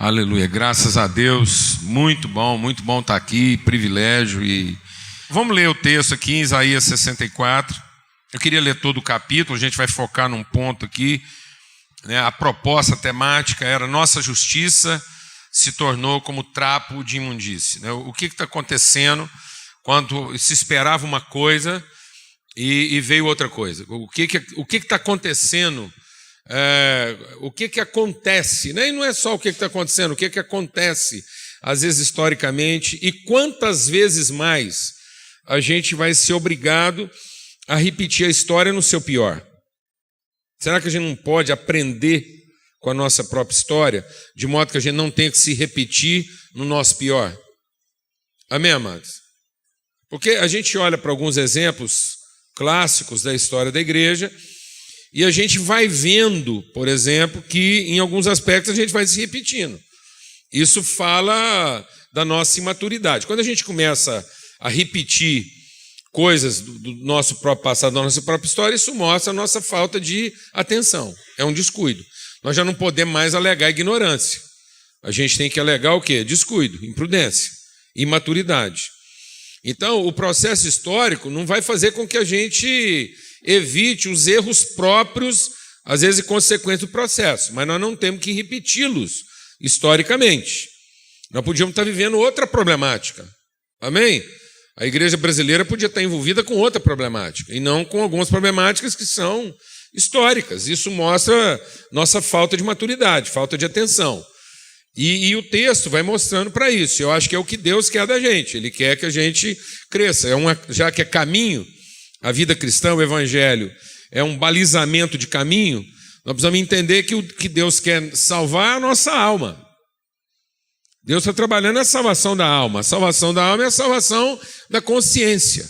Aleluia, graças a Deus, muito bom estar aqui, privilégio. E vamos ler o texto aqui em Isaías 64. Eu queria ler todo o capítulo, a gente vai focar num ponto aqui, né? A proposta temática era: nossa justiça se tornou como trapo de imundície, né? O que está acontecendo quando se esperava uma coisa e veio outra coisa? O que está acontecendo? O que acontece, né? E não é só o que está acontecendo, o que acontece, às vezes historicamente, e quantas vezes mais a gente vai ser obrigado a repetir a história no seu pior. Será que a gente não pode aprender com a nossa própria história, de modo que a gente não tenha que se repetir no nosso pior? Amém, amados? Porque a gente olha para alguns exemplos clássicos da história da igreja e a gente vai vendo, por exemplo, que em alguns aspectos a gente vai se repetindo. Isso fala da nossa imaturidade. Quando a gente começa a repetir coisas do nosso próprio passado, da nossa própria história, isso mostra a nossa falta de atenção. É um descuido. Nós já não podemos mais alegar ignorância. A gente tem que alegar o quê? Descuido, imprudência, imaturidade. Então, o processo histórico não vai fazer com que a gente evite os erros próprios, às vezes consequência do processo, mas nós não temos que repeti-los historicamente. Nós podíamos estar vivendo outra problemática. Amém? A igreja brasileira podia estar envolvida com outra problemática, e não com algumas problemáticas que são históricas. Isso mostra nossa falta de maturidade, falta de atenção. E o texto vai mostrando para isso. Eu acho que é o que Deus quer da gente. Ele quer que a gente cresça. Já que é caminho, a vida cristã, o evangelho, é um balizamento de caminho, nós precisamos entender que o que Deus quer salvar é a nossa alma. Deus está trabalhando na salvação da alma. A salvação da alma é a salvação da consciência.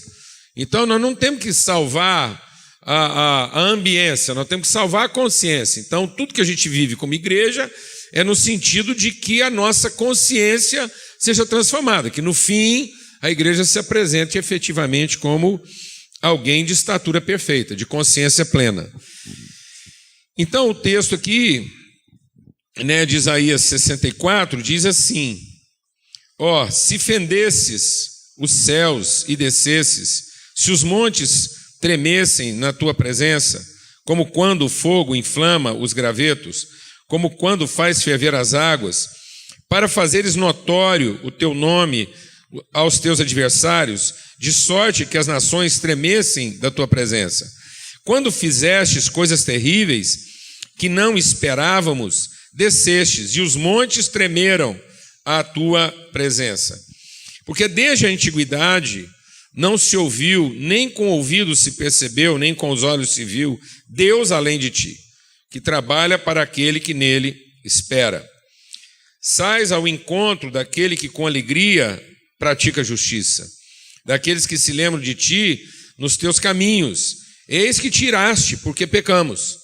Então, nós não temos que salvar a ambiência, nós temos que salvar a consciência. Então, tudo que a gente vive como igreja é no sentido de que a nossa consciência seja transformada, que no fim a igreja se apresente efetivamente como alguém de estatura perfeita, de consciência plena. Então, o texto aqui, né, de Isaías 64, diz assim: se fendesses os céus e descesses, se os montes tremessem na tua presença, como quando o fogo inflama os gravetos, como quando faz ferver as águas, para fazeres notório o teu nome aos teus adversários, de sorte que as nações tremessem da tua presença. Quando fizestes coisas terríveis que não esperávamos, descestes, e os montes tremeram à tua presença. Porque desde a antiguidade não se ouviu, nem com o ouvido se percebeu, nem com os olhos se viu, Deus além de ti, que trabalha para aquele que nele espera. Sais ao encontro daquele que com alegria pratica justiça, daqueles que se lembram de ti nos teus caminhos. Eis que tiraste, porque pecamos.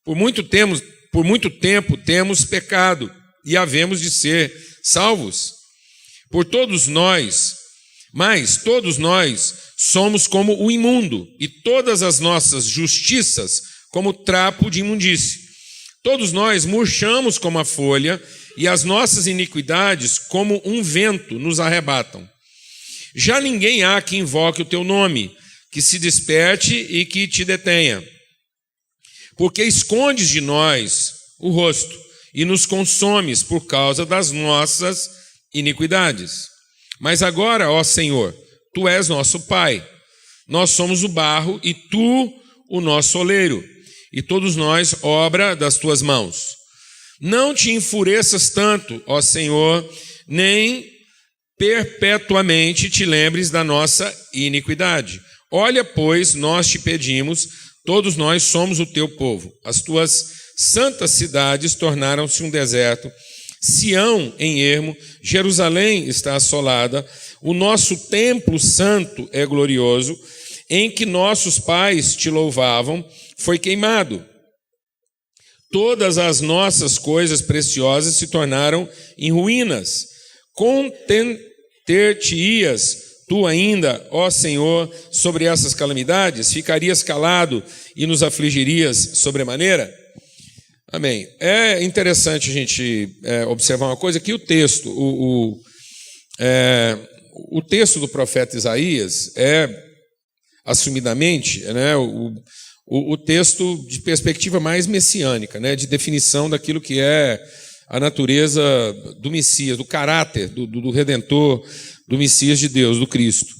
Por muito tempo temos pecado, e havemos de ser salvos. Mas todos nós somos como o imundo, e todas as nossas justiças como trapo de imundície. Todos nós murchamos como a folha, e as nossas iniquidades como um vento nos arrebatam. Já ninguém há que invoque o teu nome, que se desperte e que te detenha. Porque escondes de nós o rosto e nos consomes por causa das nossas iniquidades. Mas agora, ó Senhor, tu és nosso Pai. Nós somos o barro e tu o nosso oleiro, e todos nós obra das tuas mãos. Não te enfureças tanto, ó Senhor, nem perpetuamente te lembres da nossa iniquidade. Olha, pois, nós te pedimos, todos nós somos o teu povo. As tuas santas cidades tornaram-se um deserto, Sião em ermo, Jerusalém está assolada, o nosso templo santo é glorioso, em que nossos pais te louvavam, foi queimado. Todas as nossas coisas preciosas se tornaram em ruínas. Conter-te-ias tu ainda, ó Senhor, sobre essas calamidades? Ficarias calado e nos afligirias sobremaneira? Amém. É interessante a gente observar uma coisa, que o texto, o texto do profeta Isaías é, assumidamente, né, o texto de perspectiva mais messiânica, né, de definição daquilo que é a natureza do Messias, do caráter do Redentor, do Messias de Deus, do Cristo.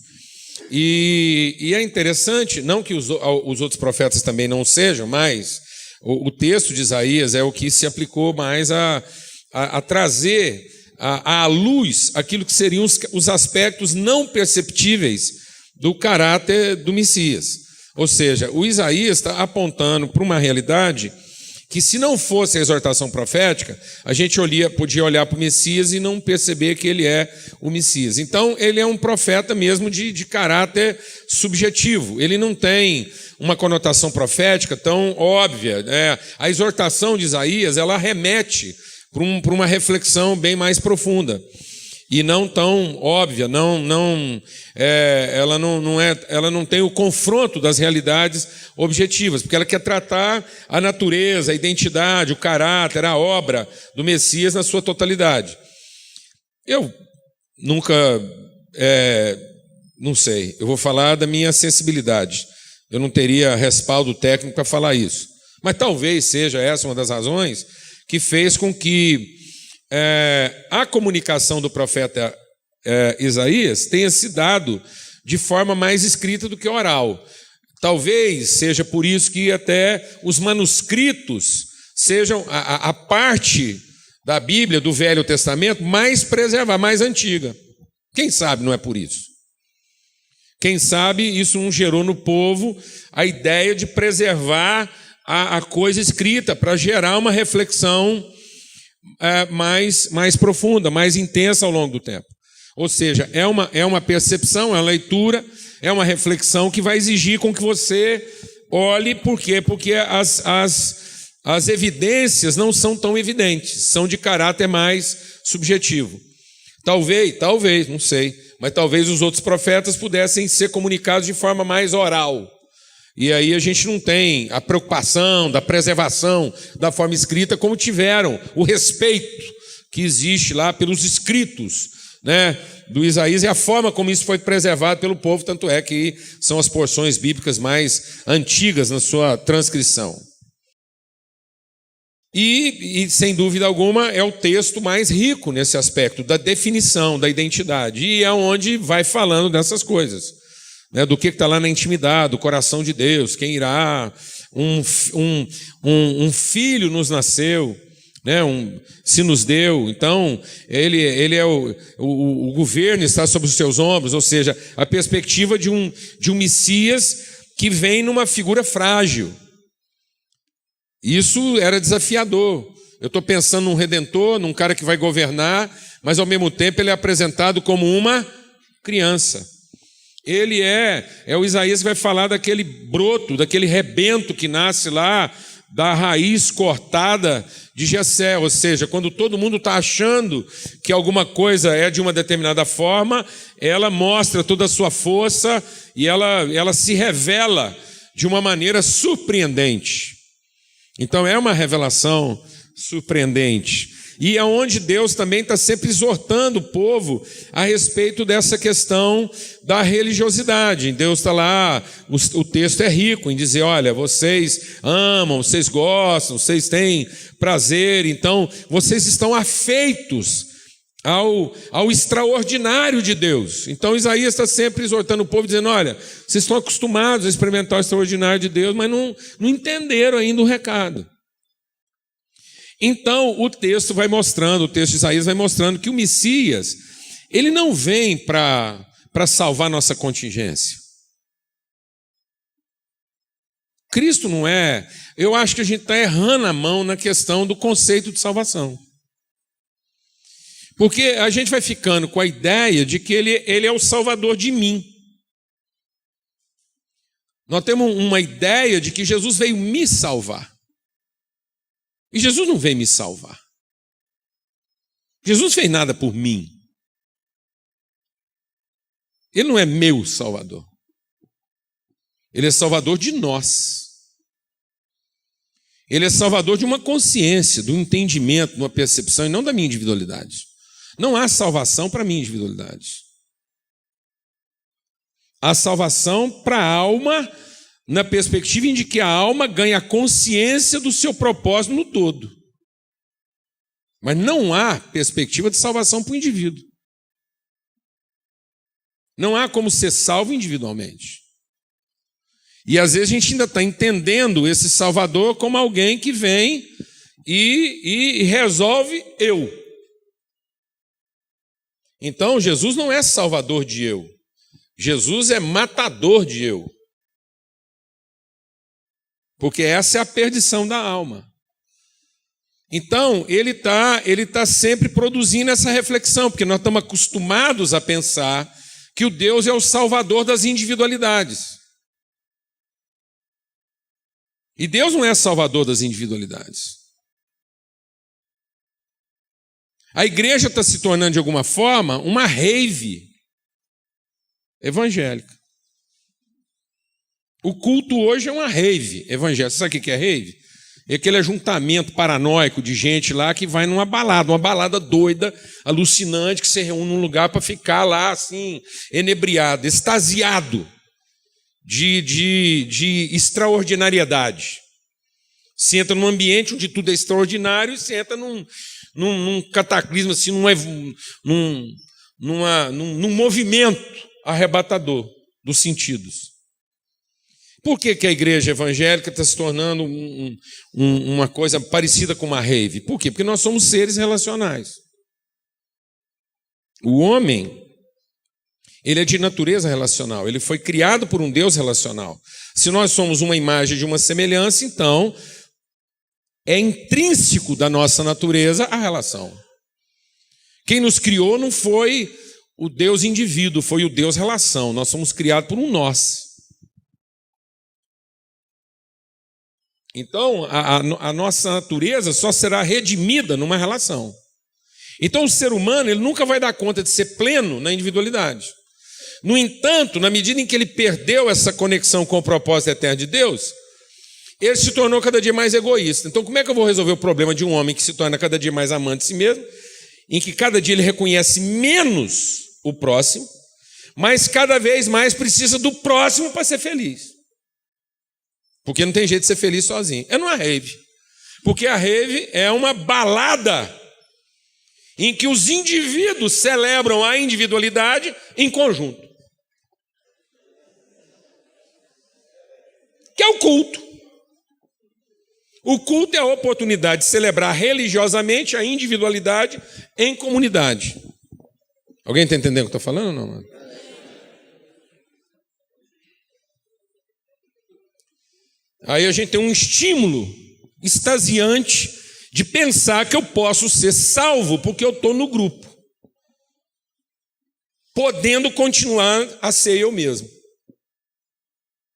E é interessante, não que os outros profetas também não sejam, mas o texto de Isaías é o que se aplicou mais a trazer à luz aquilo que seriam os aspectos não perceptíveis do caráter do Messias. Ou seja, o Isaías está apontando para uma realidade que, se não fosse a exortação profética, a gente podia olhar para o Messias e não perceber que ele é o Messias. Então, ele é um profeta mesmo de caráter subjetivo. Ele não tem uma conotação profética tão óbvia, né? A exortação de Isaías, ela remete para uma reflexão bem mais profunda e não tão óbvia, ela não tem o confronto das realidades objetivas, porque ela quer tratar a natureza, a identidade, o caráter, a obra do Messias na sua totalidade. Eu nunca, não sei, eu vou falar da minha sensibilidade. Eu não teria respaldo técnico para falar isso, mas talvez seja essa uma das razões que fez com que a comunicação do profeta Isaías tenha se dado de forma mais escrita do que oral. Talvez seja por isso que até os manuscritos sejam a parte da Bíblia, do Velho Testamento, mais preservada, mais antiga. Quem sabe não é por isso? Quem sabe isso não gerou no povo a ideia de preservar a coisa escrita, para gerar uma reflexão mais profunda, mais intensa ao longo do tempo. Ou seja, é uma percepção, é uma leitura, é uma reflexão que vai exigir com que você olhe. Por quê? Porque as evidências não são tão evidentes, são de caráter mais subjetivo. Talvez, não sei, mas talvez os outros profetas pudessem ser comunicados de forma mais oral. E aí a gente não tem a preocupação da preservação da forma escrita como tiveram o respeito que existe lá pelos escritos, né, do Isaías, e a forma como isso foi preservado pelo povo, tanto é que são as porções bíblicas mais antigas na sua transcrição. E sem dúvida alguma, é o texto mais rico nesse aspecto da definição, da identidade, e é onde vai falando dessas coisas. Né, do que está lá na intimidade, do coração de Deus, quem irá, um filho nos nasceu, né, se nos deu, então ele é o governo está sobre os seus ombros, ou seja, a perspectiva de um Messias que vem numa figura frágil. Isso era desafiador. Eu estou pensando num redentor, num cara que vai governar, mas ao mesmo tempo ele é apresentado como uma criança. Ele o Isaías que vai falar daquele broto, daquele rebento que nasce lá da raiz cortada de Jessé, ou seja, quando todo mundo está achando que alguma coisa é de uma determinada forma, ela mostra toda a sua força e ela se revela de uma maneira surpreendente. Então é uma revelação surpreendente. E é onde Deus também está sempre exortando o povo a respeito dessa questão da religiosidade. Deus está lá, o texto é rico em dizer, olha, vocês amam, vocês gostam, vocês têm prazer, então vocês estão afeitos ao extraordinário de Deus. Então Isaías está sempre exortando o povo, dizendo, olha, vocês estão acostumados a experimentar o extraordinário de Deus, mas não entenderam ainda o recado. Então, o texto de Isaías vai mostrando que o Messias, ele não vem para salvar nossa contingência. Cristo não é... Eu acho que a gente está errando a mão na questão do conceito de salvação. Porque a gente vai ficando com a ideia de que ele é o salvador de mim. Nós temos uma ideia de que Jesus veio me salvar. E Jesus não veio me salvar. Jesus não fez nada por mim. Ele não é meu salvador. Ele é salvador de nós. Ele é salvador de uma consciência, do entendimento, de uma percepção, e não da minha individualidade. Não há salvação para a minha individualidade. Há salvação para a alma, na perspectiva em que a alma ganha consciência do seu propósito no todo. Mas não há perspectiva de salvação para o indivíduo. Não há como ser salvo individualmente. E às vezes a gente ainda está entendendo esse Salvador como alguém que vem e resolve eu. Então Jesus não é salvador de eu. Jesus é matador de eu. Porque essa é a perdição da alma. Então, ele tá sempre produzindo essa reflexão, porque nós estamos acostumados a pensar que o Deus é o salvador das individualidades. E Deus não é salvador das individualidades. A igreja está se tornando, de alguma forma, uma rave evangélica. O culto hoje é uma rave evangélica. Você sabe o que é rave? É aquele ajuntamento paranoico de gente lá que vai numa balada, uma balada doida, alucinante, que se reúne num lugar para ficar lá assim, enebriado, extasiado de extraordinariedade. Você entra num ambiente onde tudo é extraordinário e você entra num cataclismo, assim, num movimento arrebatador dos sentidos. Por que a igreja evangélica está se tornando uma coisa parecida com uma rave? Por quê? Porque nós somos seres relacionais. O homem, ele é de natureza relacional, ele foi criado por um Deus relacional. Se nós somos uma imagem de uma semelhança, então é intrínseco da nossa natureza a relação. Quem nos criou não foi o Deus indivíduo, foi o Deus relação. Nós somos criados por um nós. Então, a nossa natureza só será redimida numa relação. Então, o ser humano ele nunca vai dar conta de ser pleno na individualidade. No entanto, na medida em que ele perdeu essa conexão com o propósito eterno de Deus, ele se tornou cada dia mais egoísta. Então, como é que eu vou resolver o problema de um homem que se torna cada dia mais amante de si mesmo, em que cada dia ele reconhece menos o próximo, mas cada vez mais precisa do próximo para ser feliz? Porque não tem jeito de ser feliz sozinho. É numa rave. Porque a rave é uma balada em que os indivíduos celebram a individualidade em conjunto. Que é o culto. O culto é a oportunidade de celebrar religiosamente a individualidade em comunidade. Alguém está entendendo o que eu estou falando ou não, mano? Aí a gente tem um estímulo extasiante de pensar que eu posso ser salvo porque eu estou no grupo, podendo continuar a ser eu mesmo,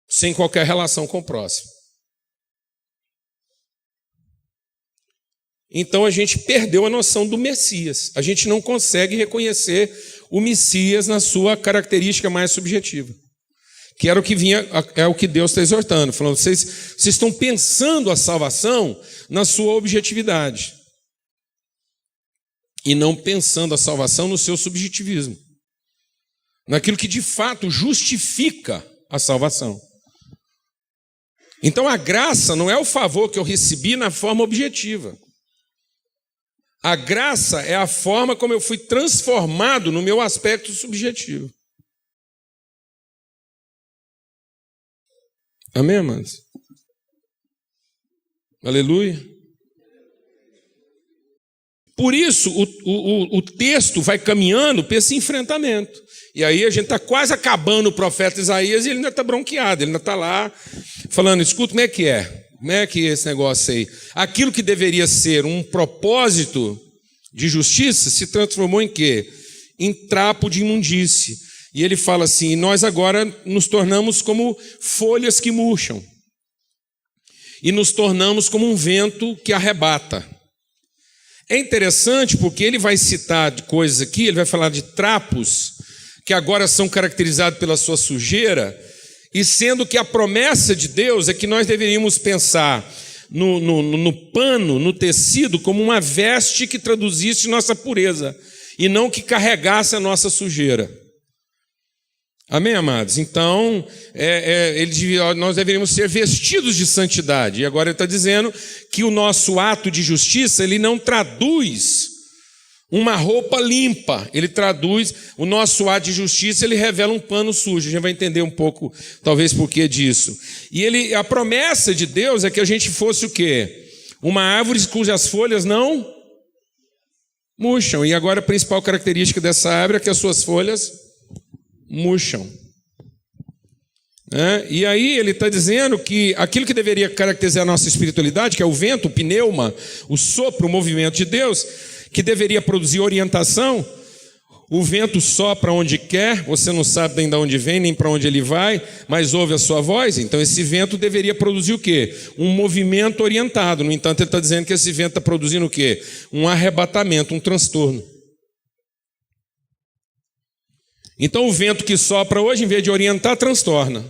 sem qualquer relação com o próximo. Então a gente perdeu a noção do Messias. A gente não consegue reconhecer o Messias na sua característica mais subjetiva. Que era o que vinha, é o que Deus está exortando, falando, vocês estão pensando a salvação na sua objetividade e não pensando a salvação no seu subjetivismo, naquilo que de fato justifica a salvação. Então a graça não é o favor que eu recebi na forma objetiva. A graça é a forma como eu fui transformado no meu aspecto subjetivo. Amém, amados? Aleluia. Por isso, o texto vai caminhando para esse enfrentamento. E aí a gente está quase acabando o profeta Isaías e ele ainda está bronqueado. Ele ainda está lá falando, escuta, como é que é? Como é que é esse negócio aí? Aquilo que deveria ser um propósito de justiça se transformou em quê? Em trapo de imundície. E ele fala assim, nós agora nos tornamos como folhas que murcham. E nos tornamos como um vento que arrebata. É interessante porque ele vai citar coisas aqui, ele vai falar de trapos que agora são caracterizados pela sua sujeira, e sendo que a promessa de Deus é que nós deveríamos pensar no pano, no tecido, como uma veste que traduzisse nossa pureza, e não que carregasse a nossa sujeira. Amém, amados? Então, nós deveríamos ser vestidos de santidade. E agora ele está dizendo que o nosso ato de justiça, ele não traduz uma roupa limpa. Ele traduz, o nosso ato de justiça, ele revela um pano sujo. A gente vai entender um pouco, talvez, por que disso. E a promessa de Deus é que a gente fosse o quê? Uma árvore cujas folhas não murcham. E agora a principal característica dessa árvore é que as suas folhas murcham. E aí ele está dizendo que aquilo que deveria caracterizar a nossa espiritualidade, que é o vento, o pneuma, o sopro, o movimento de Deus, que deveria produzir orientação, o vento sopra onde quer, você não sabe nem de onde vem, nem para onde ele vai, mas ouve a sua voz. Então esse vento deveria produzir o quê? Um movimento orientado. No entanto, ele está dizendo que esse vento está produzindo o quê? Um arrebatamento, um transtorno. Então o vento que sopra hoje, em vez de orientar, transtorna,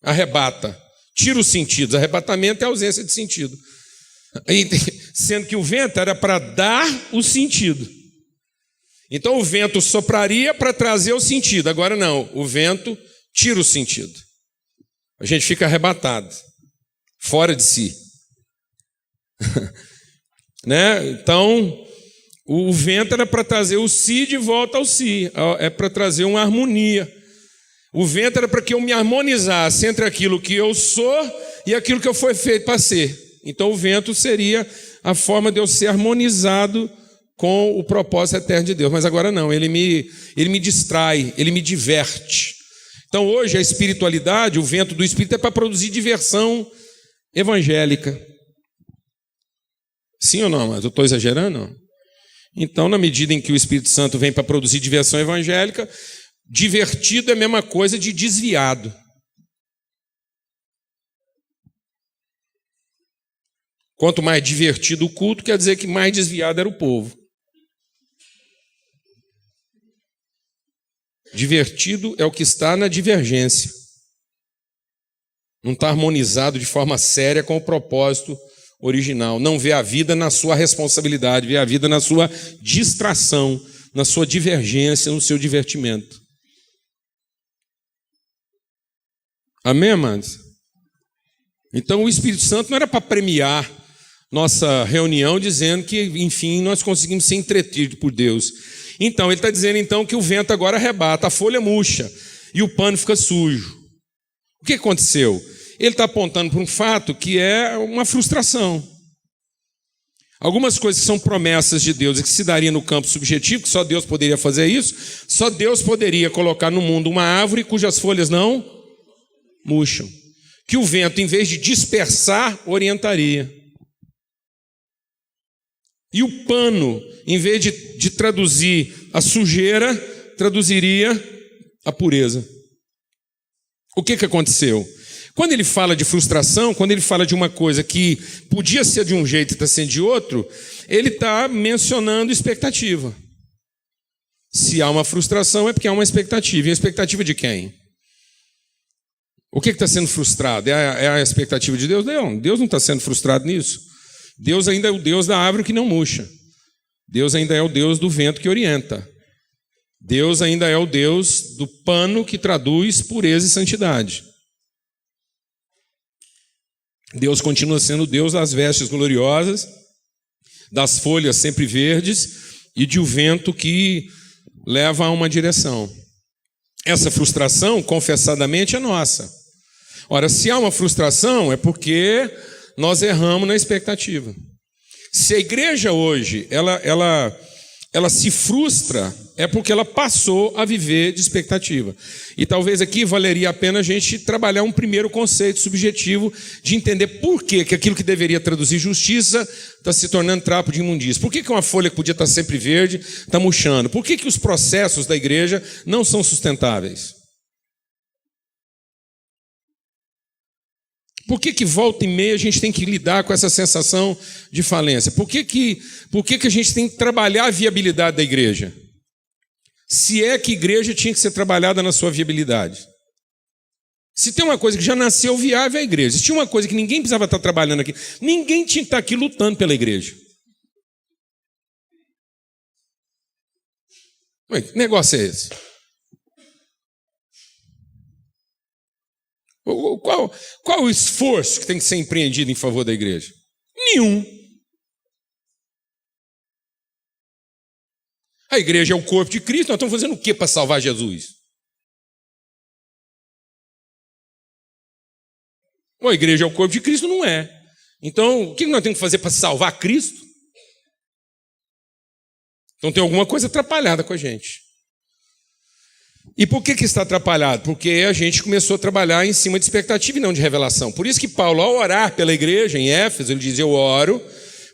arrebata, tira os sentidos. Arrebatamento é a ausência de sentido, sendo que o vento era para dar o sentido. Então o vento sopraria para trazer o sentido. Agora não, o vento tira o sentido. A gente fica arrebatado, fora de si. Então o vento era para trazer o si de volta ao si, é para trazer uma harmonia. O vento era para que eu me harmonizasse entre aquilo que eu sou e aquilo que eu fui feito para ser. Então o vento seria a forma de eu ser harmonizado com o propósito eterno de Deus. Mas agora não, ele me distrai, ele me diverte. Então hoje a espiritualidade, o vento do Espírito é para produzir diversão evangélica. Sim ou não? Mas eu estou exagerando? Não. Então, na medida em que o Espírito Santo vem para produzir diversão evangélica, divertido é a mesma coisa de desviado. Quanto mais divertido o culto, quer dizer que mais desviado era o povo. Divertido é o que está na divergência. Não está harmonizado de forma séria com o propósito original. Não vê a vida na sua responsabilidade, vê a vida na sua distração, na sua divergência, no seu divertimento. Amém, amados? Então o Espírito Santo não era para premiar nossa reunião dizendo que, enfim, nós conseguimos ser entretidos por Deus. Então ele está dizendo então que o vento agora arrebata, a folha murcha e o pano fica sujo. O que aconteceu? Ele está apontando para um fato que é uma frustração. Algumas coisas que são promessas de Deus e que se daria no campo subjetivo, que só Deus poderia fazer isso, só Deus poderia colocar no mundo uma árvore cujas folhas não murcham. Que o vento, em vez de dispersar, orientaria. E o pano, em vez de traduzir a sujeira, traduziria a pureza. O que aconteceu? Quando ele fala de frustração, quando ele fala de uma coisa que podia ser de um jeito e está sendo de outro, ele está mencionando expectativa. Se há uma frustração é porque há uma expectativa. E a expectativa de quem? O que está sendo frustrado? É a expectativa de Deus? Não, Deus não está sendo frustrado nisso. Deus ainda é o Deus da árvore que não murcha. Deus ainda é o Deus do vento que orienta. Deus ainda é o Deus do pano que traduz pureza e santidade. Deus continua sendo o Deus das vestes gloriosas, das folhas sempre verdes e de um vento que leva a uma direção. Essa frustração, confessadamente, é nossa. Ora, se há uma frustração, é porque nós erramos na expectativa. Se a igreja hoje, ela se frustra, é porque ela passou a viver de expectativa. E talvez aqui valeria a pena a gente trabalhar um primeiro conceito subjetivo de entender por que aquilo que deveria traduzir justiça está se tornando trapo de imundícia. Por que uma folha que podia estar sempre verde está murchando? Por que os processos da igreja não são sustentáveis? Por que volta e meia a gente tem que lidar com essa sensação de falência? Por que a gente tem que trabalhar a viabilidade da igreja? Se é que a igreja tinha que ser trabalhada na sua viabilidade. Se tem uma coisa que já nasceu viável, é a igreja. Se tinha uma coisa que ninguém precisava estar trabalhando aqui, ninguém tinha que estar aqui lutando pela igreja. Ué, que negócio é esse? Qual o esforço que tem que ser empreendido em favor da igreja? Nenhum. A igreja é o corpo de Cristo, nós estamos fazendo o que para salvar Jesus? A igreja é o corpo de Cristo? Não é. Então, o que nós temos que fazer para salvar Cristo? Então tem alguma coisa atrapalhada com a gente. E por que está atrapalhado? Porque a gente começou a trabalhar em cima de expectativa e não de revelação. Por isso que Paulo, ao orar pela igreja em Éfeso, ele diz: eu oro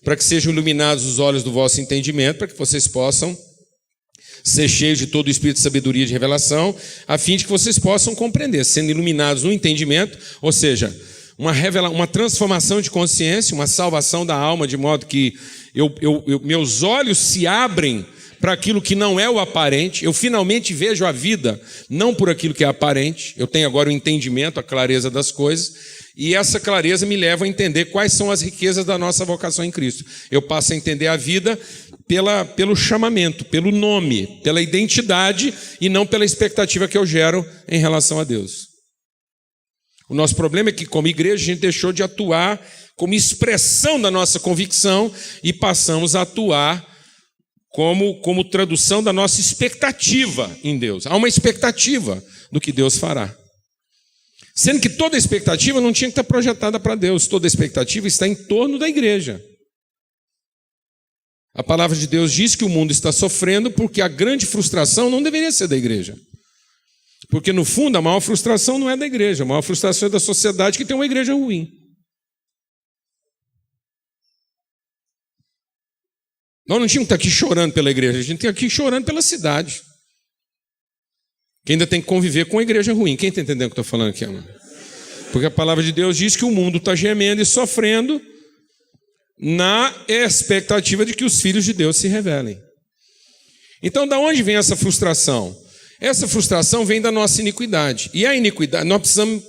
para que sejam iluminados os olhos do vosso entendimento, para que vocês possam ser cheios de todo o espírito de sabedoria e de revelação, a fim de que vocês possam compreender, sendo iluminados no entendimento, ou seja, uma transformação de consciência, uma salvação da alma, de modo que meus olhos se abrem para aquilo que não é o aparente. Eu finalmente vejo a vida não por aquilo que é aparente. Eu tenho agora o entendimento, a clareza das coisas, e essa clareza me leva a entender quais são as riquezas da nossa vocação em Cristo. Eu passo a entender a vida pelo chamamento, pelo nome, pela identidade, e não pela expectativa que eu gero em relação a Deus. O nosso problema é que, como igreja, a gente deixou de atuar como expressão da nossa convicção e passamos a atuar como tradução da nossa expectativa em Deus. Há uma expectativa do que Deus fará. Sendo que toda expectativa não tinha que estar projetada para Deus, toda expectativa está em torno da igreja. A palavra de Deus diz que o mundo está sofrendo porque a grande frustração não deveria ser da igreja. Porque, no fundo, a maior frustração não é da igreja, a maior frustração é da sociedade que tem uma igreja ruim. Nós não tínhamos que estar aqui chorando pela igreja, a gente tem aqui chorando pela cidade. Que ainda tem que conviver com a igreja ruim. Quem está entendendo o que eu estou falando aqui, mano? Porque a palavra de Deus diz que o mundo está gemendo e sofrendo na expectativa de que os filhos de Deus se revelem. Então, da onde vem essa frustração? Essa frustração vem da nossa iniquidade. E a iniquidade, nós precisamos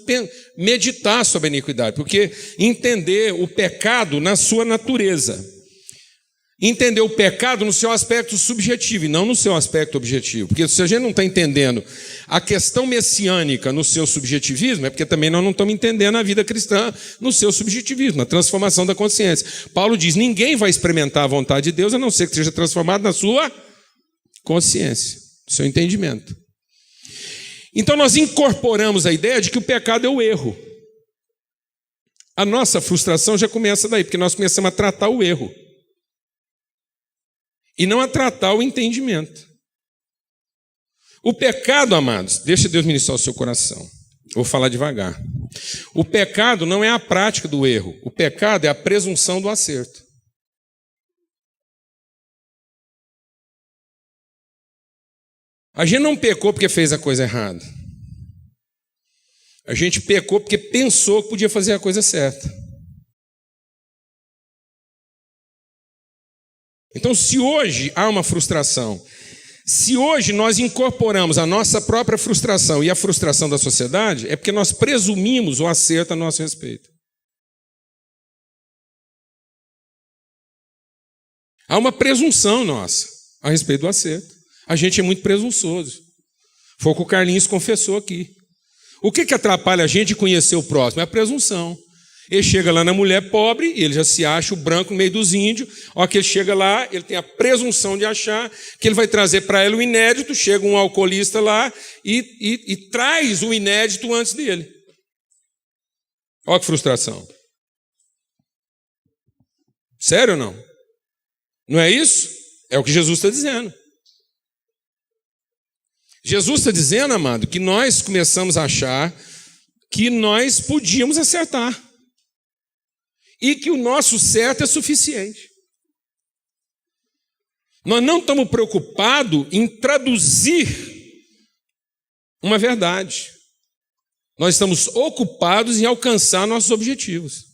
meditar sobre a iniquidade, porque entender o pecado na sua natureza. Entender o pecado no seu aspecto subjetivo e não no seu aspecto objetivo. Porque se a gente não está entendendo a questão messiânica no seu subjetivismo, é porque também nós não estamos entendendo a vida cristã no seu subjetivismo, na transformação da consciência. Paulo diz: ninguém vai experimentar a vontade de Deus a não ser que seja transformado na sua consciência, no seu entendimento. Então nós incorporamos a ideia de que o pecado é o erro. A nossa frustração já começa daí, porque nós começamos a tratar o erro e não a tratar o entendimento. O pecado, amados, deixa Deus ministrar o seu coração. Vou falar devagar. O pecado não é a prática do erro. O pecado é a presunção do acerto. A gente não pecou porque fez a coisa errada. A gente pecou porque pensou que podia fazer a coisa certa. Então, se hoje há uma frustração, se hoje nós incorporamos a nossa própria frustração e a frustração da sociedade, é porque nós presumimos o acerto a nosso respeito. Há uma presunção nossa a respeito do acerto. A gente é muito presunçoso. Foi o que o Carlinhos confessou aqui. O que atrapalha a gente de conhecer o próximo? É a presunção. Ele chega lá na mulher pobre, ele já se acha o branco no meio dos índios. Ó, que ele chega lá, ele tem a presunção de achar que ele vai trazer para ela o inédito. Chega um alcoolista lá e traz o inédito antes dele. Olha que frustração. Sério ou não? Não é isso? É o que Jesus está dizendo. Jesus está dizendo, amado, que nós começamos a achar que nós podíamos acertar. E que o nosso certo é suficiente. Nós não estamos preocupados em traduzir uma verdade. Nós estamos ocupados em alcançar nossos objetivos.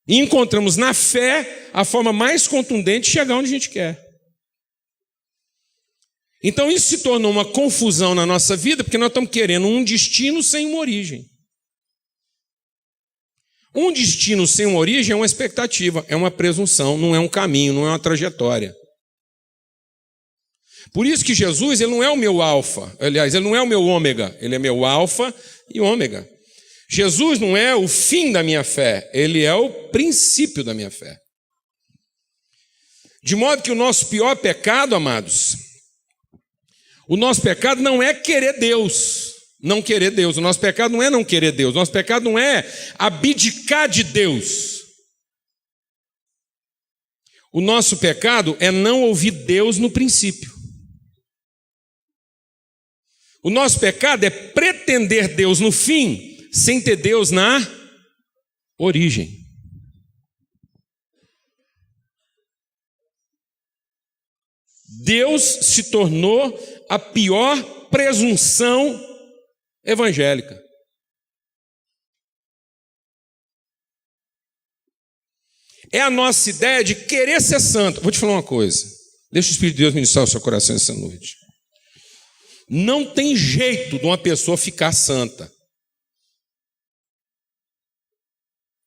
E encontramos na fé a forma mais contundente de chegar onde a gente quer. Então isso se tornou uma confusão na nossa vida, porque nós estamos querendo um destino sem uma origem. Um destino sem uma origem é uma expectativa, é uma presunção, não é um caminho, não é uma trajetória. Por isso que Jesus, ele não é o meu alfa, aliás, ele não é o meu ômega, ele é meu alfa e ômega. Jesus não é o fim da minha fé, ele é o princípio da minha fé. De modo que o nosso pior pecado, amados, o nosso pecado não é querer Deus, não querer Deus. O nosso pecado não é não querer Deus, o nosso pecado não é abdicar de Deus. O nosso pecado é não ouvir Deus no princípio. O nosso pecado é pretender Deus no fim, sem ter Deus na origem. Deus se tornou a pior presunção evangélica. É a nossa ideia de querer ser santo. Vou te falar uma coisa. Deixa o Espírito de Deus ministrar o seu coração essa noite. Não tem jeito de uma pessoa ficar santa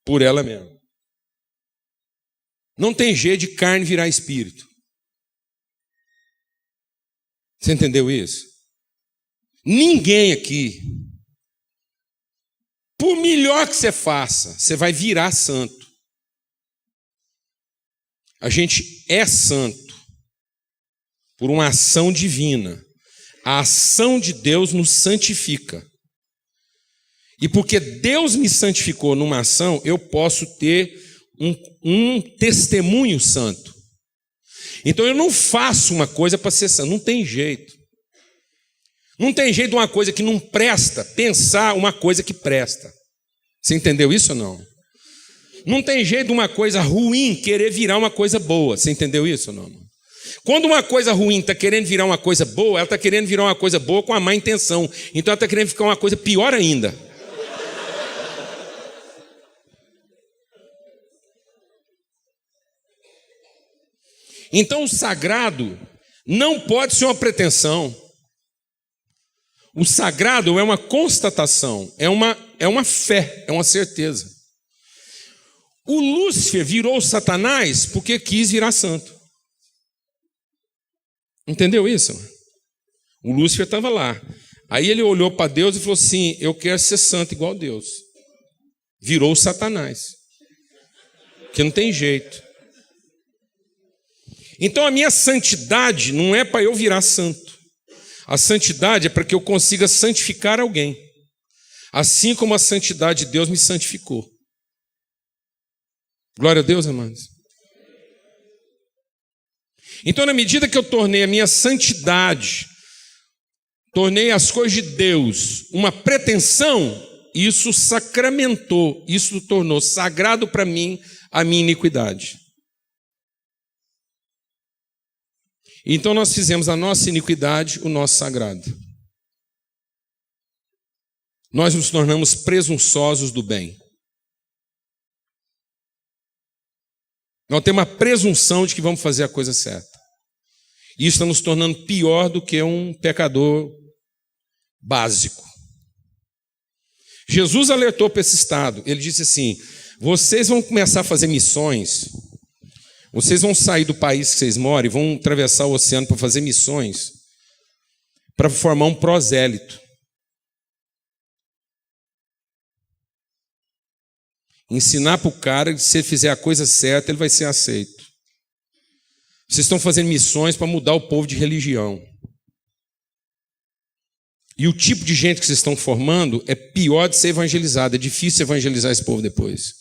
por ela mesma. Não tem jeito de carne virar espírito. Você entendeu isso? Ninguém aqui, por melhor que você faça, você vai virar santo. A gente é santo por uma ação divina. A ação de Deus nos santifica. E porque Deus me santificou numa ação, eu posso ter um testemunho santo. Então eu não faço uma coisa para ser santo, não tem jeito. Não tem jeito de uma coisa que não presta, pensar uma coisa que presta. Você entendeu isso ou não? Não tem jeito de uma coisa ruim querer virar uma coisa boa. Você entendeu isso ou não? Quando uma coisa ruim está querendo virar uma coisa boa, ela está querendo virar uma coisa boa com a má intenção. Então ela está querendo ficar uma coisa pior ainda. Então o sagrado não pode ser uma pretensão. O sagrado é uma constatação, é uma fé, é uma certeza. O Lúcifer virou Satanás porque quis virar santo. Entendeu isso? O Lúcifer estava lá. Aí ele olhou para Deus e falou assim: eu quero ser santo igual a Deus. Virou Satanás. Porque não tem jeito. Então a minha santidade não é para eu virar santo. A santidade é para que eu consiga santificar alguém. Assim como a santidade de Deus me santificou. Glória a Deus, amados. Então, na medida que eu tornei a minha santidade, tornei as coisas de Deus uma pretensão, isso sacramentou, isso tornou sagrado para mim a minha iniquidade. Então nós fizemos a nossa iniquidade o nosso sagrado. Nós nos tornamos presunçosos do bem. Nós temos a presunção de que vamos fazer a coisa certa. Isso está nos tornando pior do que um pecador básico. Jesus alertou para esse estado. Ele disse assim: vocês vão começar a fazer missões, vocês vão sair do país que vocês moram e vão atravessar o oceano para fazer missões, para formar um prosélito. Ensinar para o cara que se ele fizer a coisa certa, ele vai ser aceito. Vocês estão fazendo missões para mudar o povo de religião. E o tipo de gente que vocês estão formando é pior de ser evangelizado. É difícil evangelizar esse povo depois.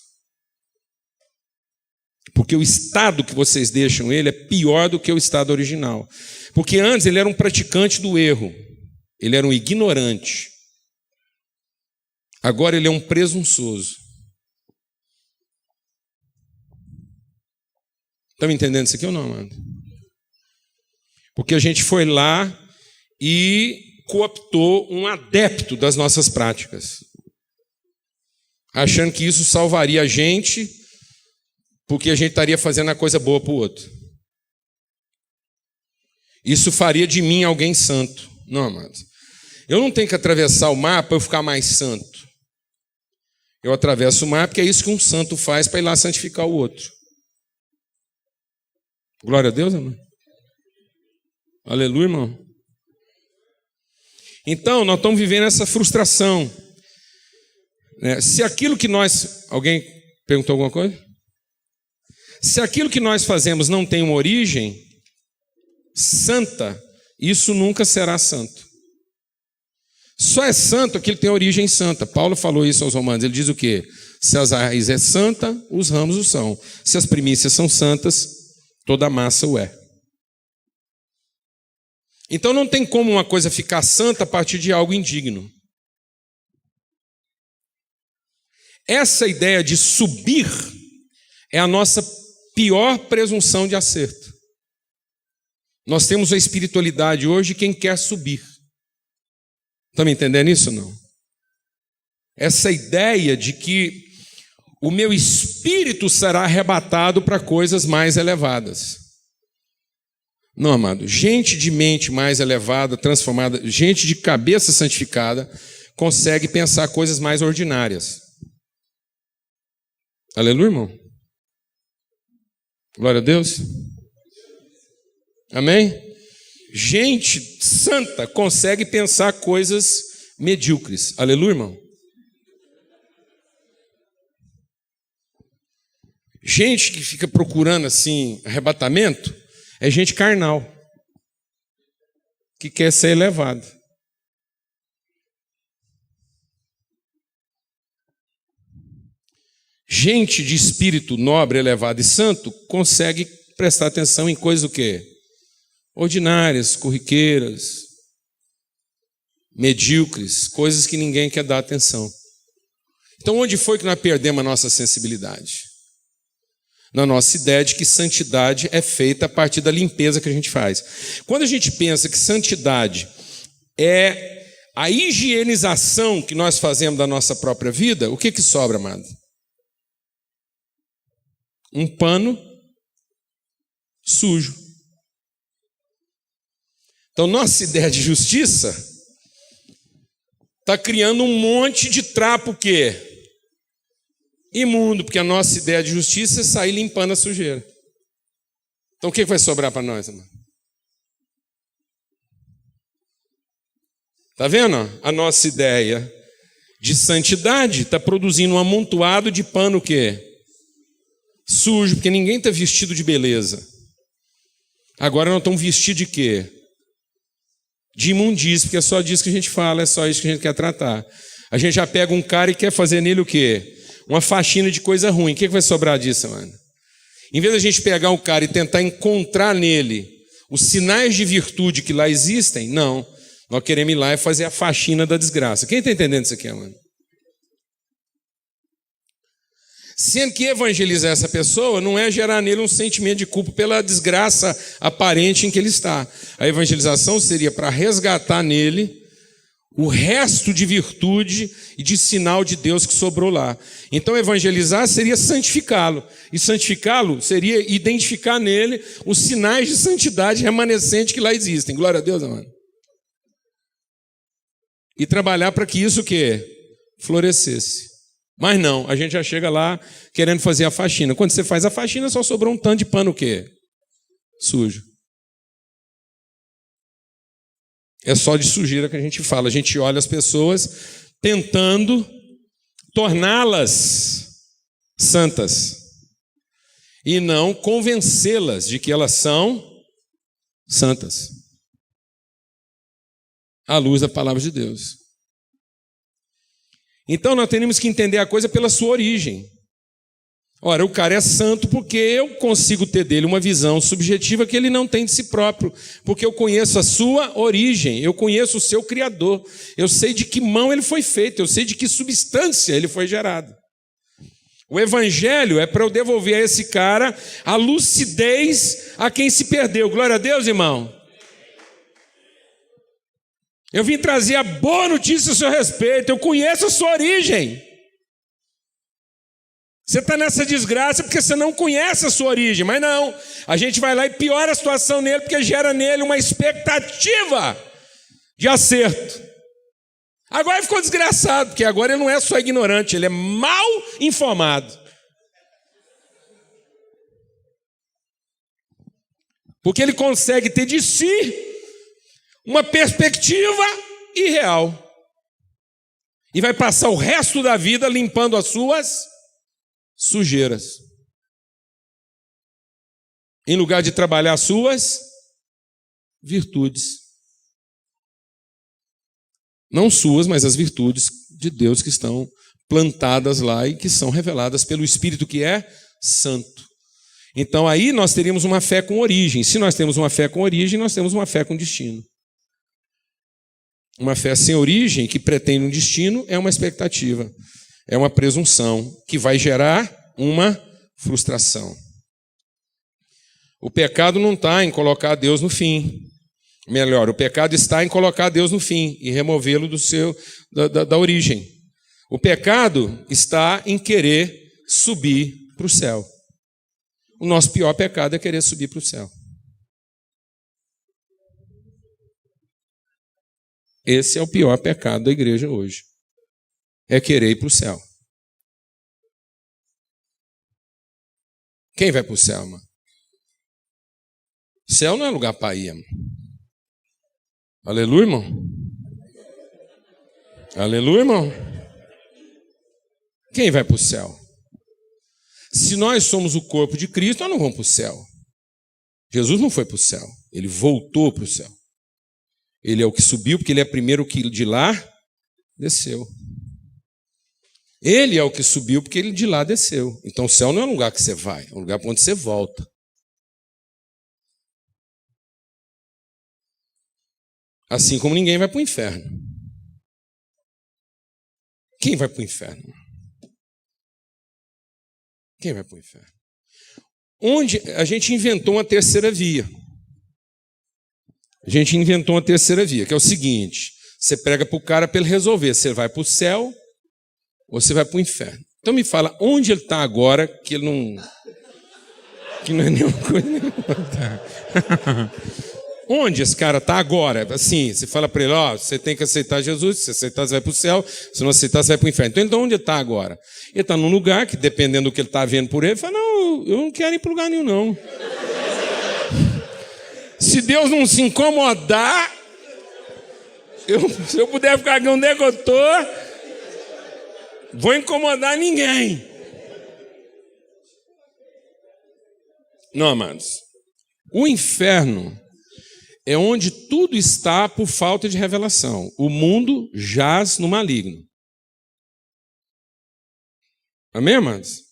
Porque o estado que vocês deixam ele é pior do que o estado original. Porque antes ele era um praticante do erro. Ele era um ignorante. Agora ele é um presunçoso. Estão me entendendo isso aqui ou não, mano? Porque a gente foi lá e cooptou um adepto das nossas práticas, achando que isso salvaria a gente, porque a gente estaria fazendo a coisa boa para o outro. Isso faria de mim alguém santo. Não, amados. Eu não tenho que atravessar o mar para eu ficar mais santo. Eu atravesso o mar porque é isso que um santo faz para ir lá santificar o outro. Glória a Deus, irmão. Aleluia, irmão. Então, nós estamos vivendo essa frustração. Se aquilo que nós... Alguém perguntou alguma coisa? Se aquilo que nós fazemos não tem uma origem santa, isso nunca será santo. Só é santo aquilo que tem origem santa. Paulo falou isso aos Romanos. Ele diz o quê? Se as raízes é santa, os ramos o são. Se as primícias são santas, toda a massa o é. Então não tem como uma coisa ficar santa a partir de algo indigno. Essa ideia de subir é a nossa pior presunção de acerto. Nós temos a espiritualidade hoje de quem quer subir. Estão me entendendo isso ou não? Essa ideia de que o meu espírito será arrebatado para coisas mais elevadas. Não, amado, gente de mente mais elevada, transformada, gente de cabeça santificada, consegue pensar coisas mais ordinárias. Aleluia, irmão? Glória a Deus. Amém? Gente santa consegue pensar coisas medíocres. Aleluia, irmão? Gente que fica procurando assim arrebatamento é gente carnal, que quer ser elevado. Gente de espírito nobre, elevado e santo consegue prestar atenção em coisas o quê? Ordinárias, corriqueiras, medíocres, coisas que ninguém quer dar atenção. Então, onde foi que nós perdemos a nossa sensibilidade? Na nossa ideia de que santidade é feita a partir da limpeza que a gente faz. Quando a gente pensa que santidade é a higienização que nós fazemos da nossa própria vida, o que sobra, amado? Um pano sujo. Então, nossa ideia de justiça está criando um monte de trapo que imundo, porque a nossa ideia de justiça é sair limpando a sujeira. Então o que vai sobrar para nós, irmão? Está vendo? A nossa ideia de santidade está produzindo um amontoado de pano o quê? Sujo, porque ninguém está vestido de beleza. Agora nós estamos vestidos de quê? De imundícia, porque é só disso que a gente fala, é só isso que a gente quer tratar. A gente já pega um cara e quer fazer nele o quê? Uma faxina de coisa ruim. O que vai sobrar disso, mano? Em vez da gente pegar um cara e tentar encontrar nele os sinais de virtude que lá existem, não. Nós queremos ir lá e fazer a faxina da desgraça. Quem está entendendo isso aqui, mano? Sendo que evangelizar essa pessoa não é gerar nele um sentimento de culpa pela desgraça aparente em que ele está. A evangelização seria para resgatar nele o resto de virtude e de sinal de Deus que sobrou lá. Então, evangelizar seria santificá-lo. E santificá-lo seria identificar nele os sinais de santidade remanescente que lá existem. Glória a Deus, amado. E trabalhar para que isso o quê? Florescesse. Mas não, a gente já chega lá querendo fazer a faxina. Quando você faz a faxina, só sobrou um tanto de pano o quê? Sujo. É só de sujeira que a gente fala. A gente olha as pessoas tentando torná-las santas e não convencê-las de que elas são santas à luz da palavra de Deus. Então nós temos que entender a coisa pela sua origem. Ora, o cara é santo porque eu consigo ter dele uma visão subjetiva que ele não tem de si próprio, porque eu conheço a sua origem, eu conheço o seu Criador, eu sei de que mão ele foi feito, eu sei de que substância ele foi gerado. O Evangelho é para eu devolver a esse cara a lucidez a quem se perdeu. Glória a Deus, irmão. Eu vim trazer a boa notícia a seu respeito, eu conheço a sua origem. Você está nessa desgraça porque você não conhece a sua origem, mas não. A gente vai lá e piora a situação nele porque gera nele uma expectativa de acerto. Agora ele ficou desgraçado, porque agora ele não é só ignorante, ele é mal informado. Porque ele consegue ter de si uma perspectiva irreal. E vai passar o resto da vida limpando as suas sujeiras, em lugar de trabalhar as suas virtudes. Não suas, mas as virtudes de Deus que estão plantadas lá e que são reveladas pelo Espírito que é santo. Então aí nós teríamos uma fé com origem. Se nós temos uma fé com origem, nós temos uma fé com destino. Uma fé sem origem, que pretende um destino, é uma expectativa. É uma presunção que vai gerar uma frustração. O pecado não está em colocar Deus no fim. Melhor, o pecado está em colocar Deus no fim e removê-lo da origem. O pecado está em querer subir para o céu. O nosso pior pecado é querer subir para o céu. Esse é o pior pecado da igreja hoje. É querer ir para o céu. Quem vai para o céu, mano? Céu não é lugar para ir, mano. Aleluia, irmão? Aleluia, irmão? Quem vai para o céu? Se nós somos o corpo de Cristo, nós não vamos para o céu. Jesus não foi para o céu. Ele voltou para o céu. Ele é o que subiu, porque ele é primeiro que de lá desceu. Ele é o que subiu, porque ele de lá desceu. Então o céu não é um lugar que você vai, é um lugar para onde você volta. Assim como ninguém vai para o inferno. Quem vai para o inferno? Quem vai para o inferno? Onde a gente inventou uma terceira via. A gente inventou uma terceira via, que é o seguinte: você prega para o cara para ele resolver, você vai para o céu ou você vai para o inferno. Então me fala, onde ele está agora, que ele não... que não é nenhuma coisa nenhuma. Onde esse cara está agora? Assim, você fala para ele, ó, você tem que aceitar Jesus, se aceitar você vai para o céu, se não aceitar você vai para o inferno. Então onde ele está agora? Ele está num lugar que, dependendo do que ele está vendo por ele, ele fala, não, eu não quero ir para lugar nenhum, não. Se Deus não se incomodar, se eu puder ficar aqui onde é que eu estou, vou incomodar ninguém. Não, amados. O inferno é onde tudo está por falta de revelação. O mundo jaz no maligno. Amém, amados?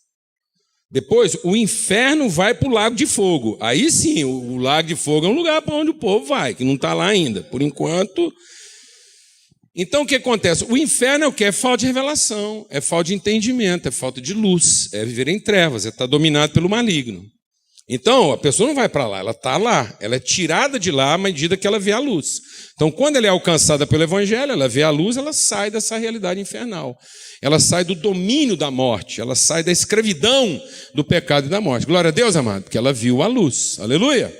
Depois, o inferno vai para o lago de fogo. Aí sim, o lago de fogo é um lugar para onde o povo vai, que não está lá ainda. Por enquanto. Então, o que acontece? O inferno é o quê? É falta de revelação, é falta de entendimento, é falta de luz, é viver em trevas, é estar dominado pelo maligno. Então, a pessoa não vai para lá, ela está lá. Ela é tirada de lá à medida que ela vê a luz. Então, quando ela é alcançada pelo Evangelho, ela vê a luz, ela sai dessa realidade infernal. Ela sai do domínio da morte, ela sai da escravidão do pecado e da morte. Glória a Deus, amado, porque ela viu a luz. Aleluia!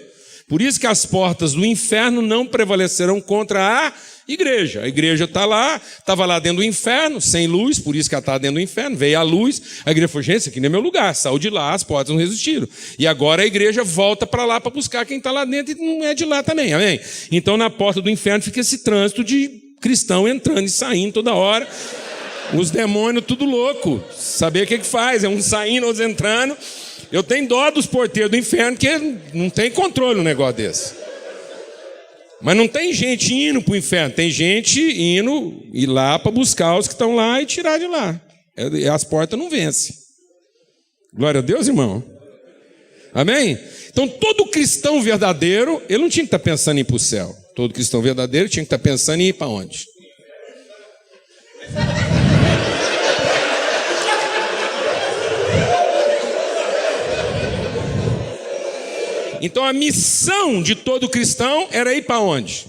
Por isso que as portas do inferno não prevalecerão contra a igreja. A igreja está lá, estava lá dentro do inferno, sem luz, por isso que ela está dentro do inferno, veio a luz, a igreja falou, gente, isso aqui não é meu lugar, saiu de lá, as portas não resistiram. E agora a igreja volta para lá para buscar quem está lá dentro e não é de lá também, amém? Então na porta do inferno fica esse trânsito de cristão entrando e saindo toda hora, os demônios tudo louco, saber o que faz, é uns saindo, outros entrando. Eu tenho dó dos porteiros do inferno, que não tem controle um negócio desse. Mas não tem gente indo para o inferno, tem gente indo ir lá para buscar os que estão lá e tirar de lá. As portas não vencem. Glória a Deus, irmão. Amém? Então todo cristão verdadeiro, ele não tinha que estar pensando em ir para o céu. Todo cristão verdadeiro tinha que estar pensando em ir para onde? Então a missão de todo cristão era ir para onde?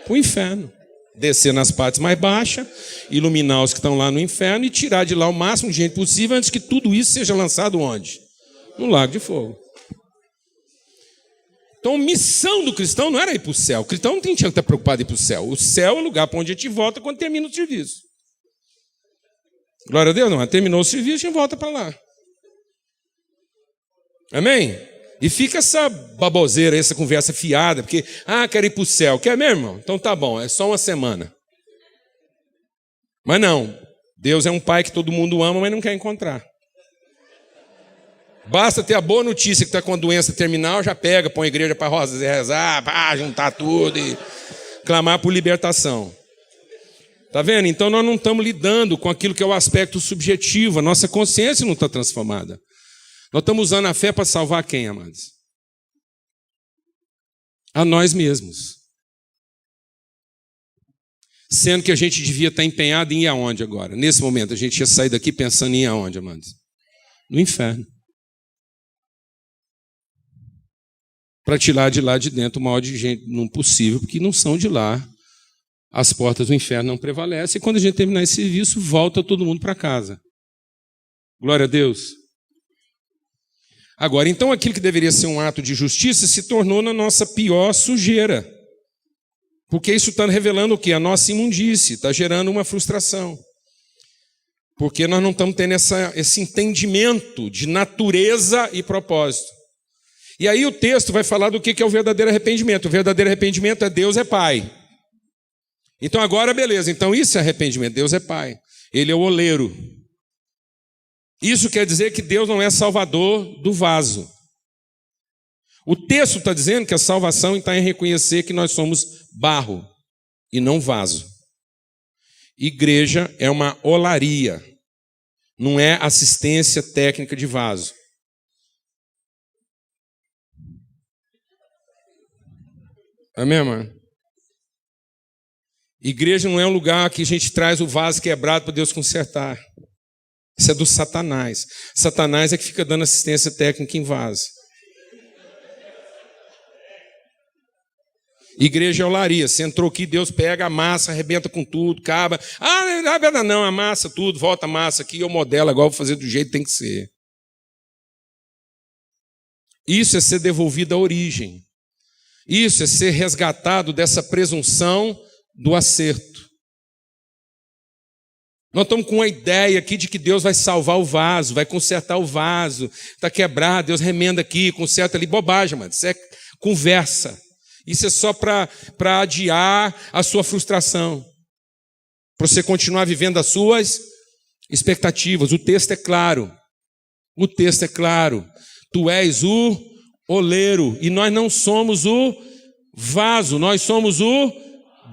Para o inferno. descer nas partes mais baixas, iluminar os que estão lá no inferno e tirar de lá o máximo de gente possível antes que tudo isso seja lançado onde? No lago de fogo. Então, a missão do cristão não era ir para o céu. O cristão não tinha que estar preocupado em ir para o céu. O céu é o lugar para onde a gente volta quando termina o serviço. Glória a Deus, não. Terminou o serviço, a gente volta para lá. Amém? E fica essa baboseira, essa conversa fiada, porque, quero ir para o céu. Quer mesmo, irmão? Então tá bom, é só uma semana. Mas não, Deus é um pai que todo mundo ama, mas não quer encontrar. Basta ter a boa notícia que está com a doença terminal, já pega, põe a igreja para rezar, juntar tudo e clamar por libertação. Está vendo? Então nós não estamos lidando com aquilo que é o aspecto subjetivo, a nossa consciência não está transformada. Nós estamos usando a fé para salvar quem, amados? A nós mesmos. Sendo que a gente devia estar empenhado em ir aonde agora? Nesse momento, a gente ia sair daqui pensando em ir aonde, amados? No inferno. Para tirar de lá de dentro o maior de gente não possível, porque não são de lá. As portas do inferno não prevalecem. E quando a gente terminar esse serviço, volta todo mundo para casa. Glória a Deus. Agora, então aquilo que deveria ser um ato de justiça se tornou na nossa pior sujeira. Porque isso está revelando o quê? A nossa imundície, está gerando uma frustração. Porque nós não estamos tendo esse entendimento de natureza e propósito. E aí o texto vai falar do que é o verdadeiro arrependimento. O verdadeiro arrependimento é Deus é Pai. Então agora, beleza. Então isso é arrependimento. Deus é Pai. Ele é o oleiro. Isso quer dizer que Deus não é salvador do vaso. O texto está dizendo que a salvação está em reconhecer que nós somos barro e não vaso. Igreja é uma olaria. Não é assistência técnica de vaso. Amém, irmã? Igreja não é um lugar que a gente traz o vaso quebrado para Deus consertar. Isso é do Satanás. Satanás é que fica dando assistência técnica em vaso. Igreja é olaria. Você entrou aqui, Deus pega, amassa, arrebenta com tudo, acaba. Não, amassa tudo, volta a massa aqui, eu modelo agora, vou fazer do jeito que tem que ser. Isso é ser devolvido à origem. Isso é ser resgatado dessa presunção do acerto. Nós estamos com uma ideia aqui de que Deus vai salvar o vaso, vai consertar o vaso, está quebrado, Deus remenda aqui, conserta ali. Bobagem, mano. Isso é conversa. Isso é só para adiar a sua frustração, para você continuar vivendo as suas expectativas. O texto é claro. O texto é claro. Tu és o oleiro e nós não somos o vaso, nós somos o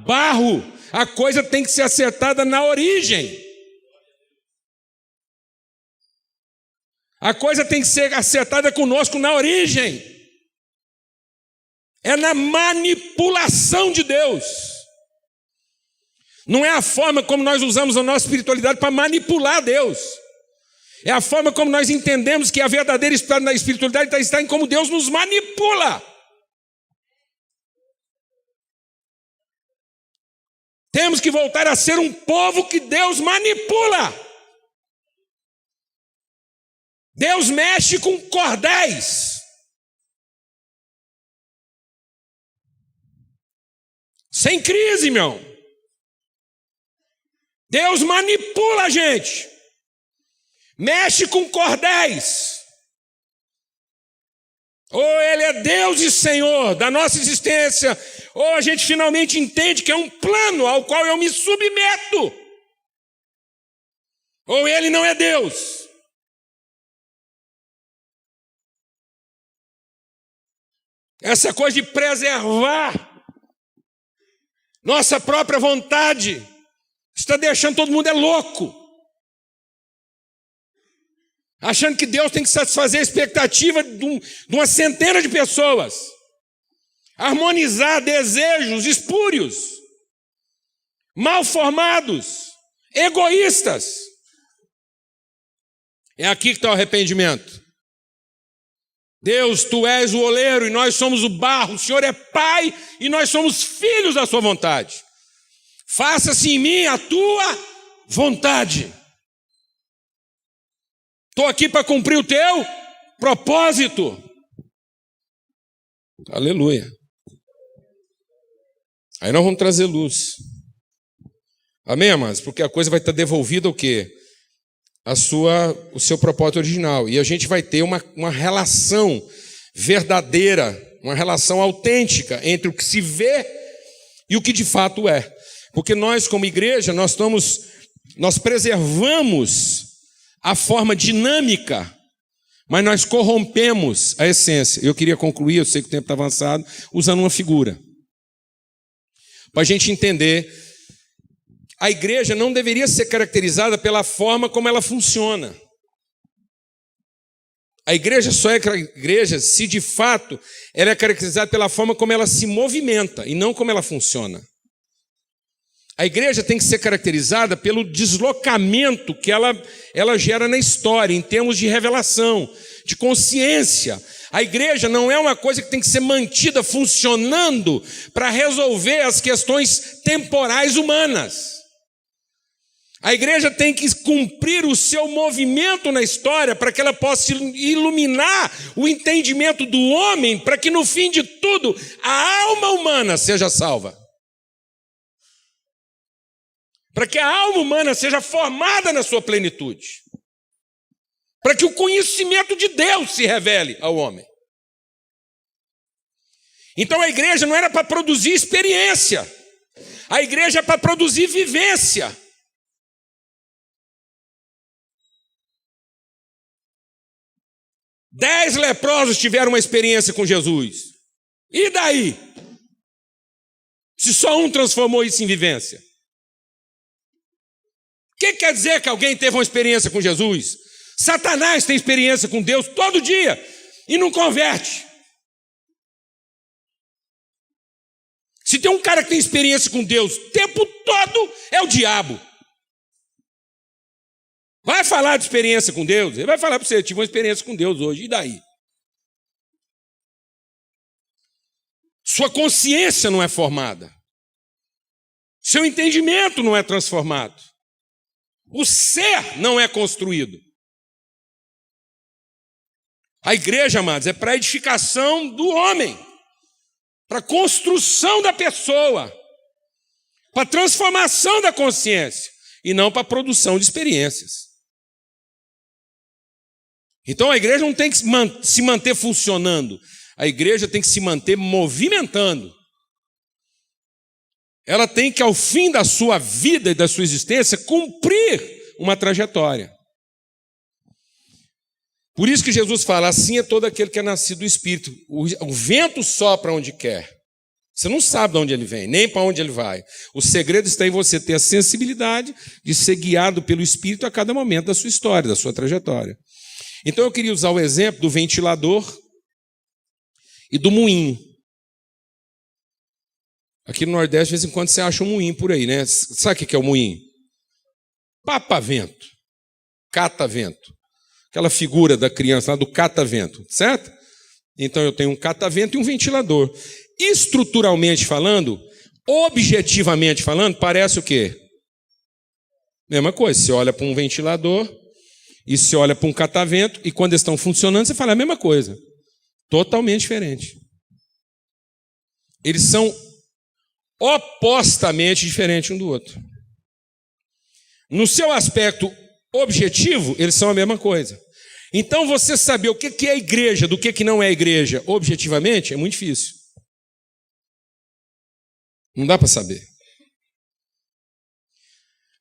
barro. A coisa tem que ser acertada na origem. A coisa tem que ser acertada conosco na origem. É na manipulação de Deus. Não é a forma como nós usamos a nossa espiritualidade para manipular Deus. É a forma como nós entendemos que a verdadeira espiritualidade está em como Deus nos manipula. Temos que voltar a ser um povo que Deus manipula. Deus mexe com cordéis. Sem crise, meu. Deus manipula a gente. Mexe com cordéis. Ou Ele é Deus e Senhor da nossa existência, ou a gente finalmente entende que é um plano ao qual eu me submeto. Ou Ele não é Deus. Essa coisa de preservar nossa própria vontade está deixando todo mundo louco. Achando que Deus tem que satisfazer a expectativa de uma centena de pessoas. Harmonizar desejos espúrios, mal formados, egoístas. É aqui que está o arrependimento. Deus, Tu és o oleiro e nós somos o barro. O Senhor é Pai e nós somos filhos da Sua vontade. Faça-se em mim a tua vontade. Estou aqui para cumprir o teu propósito. Aleluia. Aí nós vamos trazer luz. Amém, amados? Porque a coisa vai estar devolvida o quê? O seu propósito original. E a gente vai ter uma relação verdadeira, uma relação autêntica entre o que se vê e o que de fato é. Porque nós, como igreja, nós preservamos a forma dinâmica, mas nós corrompemos a essência. Eu queria concluir, eu sei que o tempo está avançado, usando uma figura. Para a gente entender, a igreja não deveria ser caracterizada pela forma como ela funciona. A igreja só é igreja se de fato ela é caracterizada pela forma como ela se movimenta e não como ela funciona. A igreja tem que ser caracterizada pelo deslocamento que ela gera na história, em termos de revelação, de consciência. A igreja não é uma coisa que tem que ser mantida funcionando para resolver as questões temporais humanas. A igreja tem que cumprir o seu movimento na história para que ela possa iluminar o entendimento do homem, para que no fim de tudo a alma humana seja salva. Para que a alma humana seja formada na sua plenitude. Para que o conhecimento de Deus se revele ao homem. Então a igreja não era para produzir experiência. A igreja é para produzir vivência. Dez leprosos tiveram uma experiência com Jesus. E daí? Se só um transformou isso em vivência. O que quer dizer que alguém teve uma experiência com Jesus? Satanás tem experiência com Deus todo dia e não converte. Se tem um cara que tem experiência com Deus o tempo todo, é o diabo. Vai falar de experiência com Deus, ele vai falar para você, eu tive uma experiência com Deus hoje, e daí? Sua consciência não é formada. Seu entendimento não é transformado. O ser não é construído. A igreja, amados, é para a edificação do homem, para a construção da pessoa, para a transformação da consciência, e não para a produção de experiências. Então a igreja não tem que se manter funcionando, a igreja tem que se manter movimentando. Ela tem que, ao fim da sua vida e da sua existência, cumprir uma trajetória. Por isso que Jesus fala, assim é todo aquele que é nascido do Espírito. O vento sopra onde quer. Você não sabe de onde ele vem, nem para onde ele vai. O segredo está em você ter a sensibilidade de ser guiado pelo Espírito a cada momento da sua história, da sua trajetória. Então eu queria usar o exemplo do ventilador e do moinho. Aqui no Nordeste, de vez em quando, você acha um moinho por aí, né? Sabe o que é o moinho? Papa-vento, cata-vento. Aquela figura da criança lá do cata-vento, certo? Então eu tenho um cata-vento e um ventilador. Estruturalmente falando, objetivamente falando, parece o quê? Mesma coisa, você olha para um ventilador e você olha para um catavento, e quando eles estão funcionando, você fala a mesma coisa. Totalmente diferente. Eles são opostamente diferentes um do outro. No seu aspecto objetivo, eles são a mesma coisa. Então, você saber o que é igreja do que não é igreja, objetivamente, é muito difícil. Não dá para saber.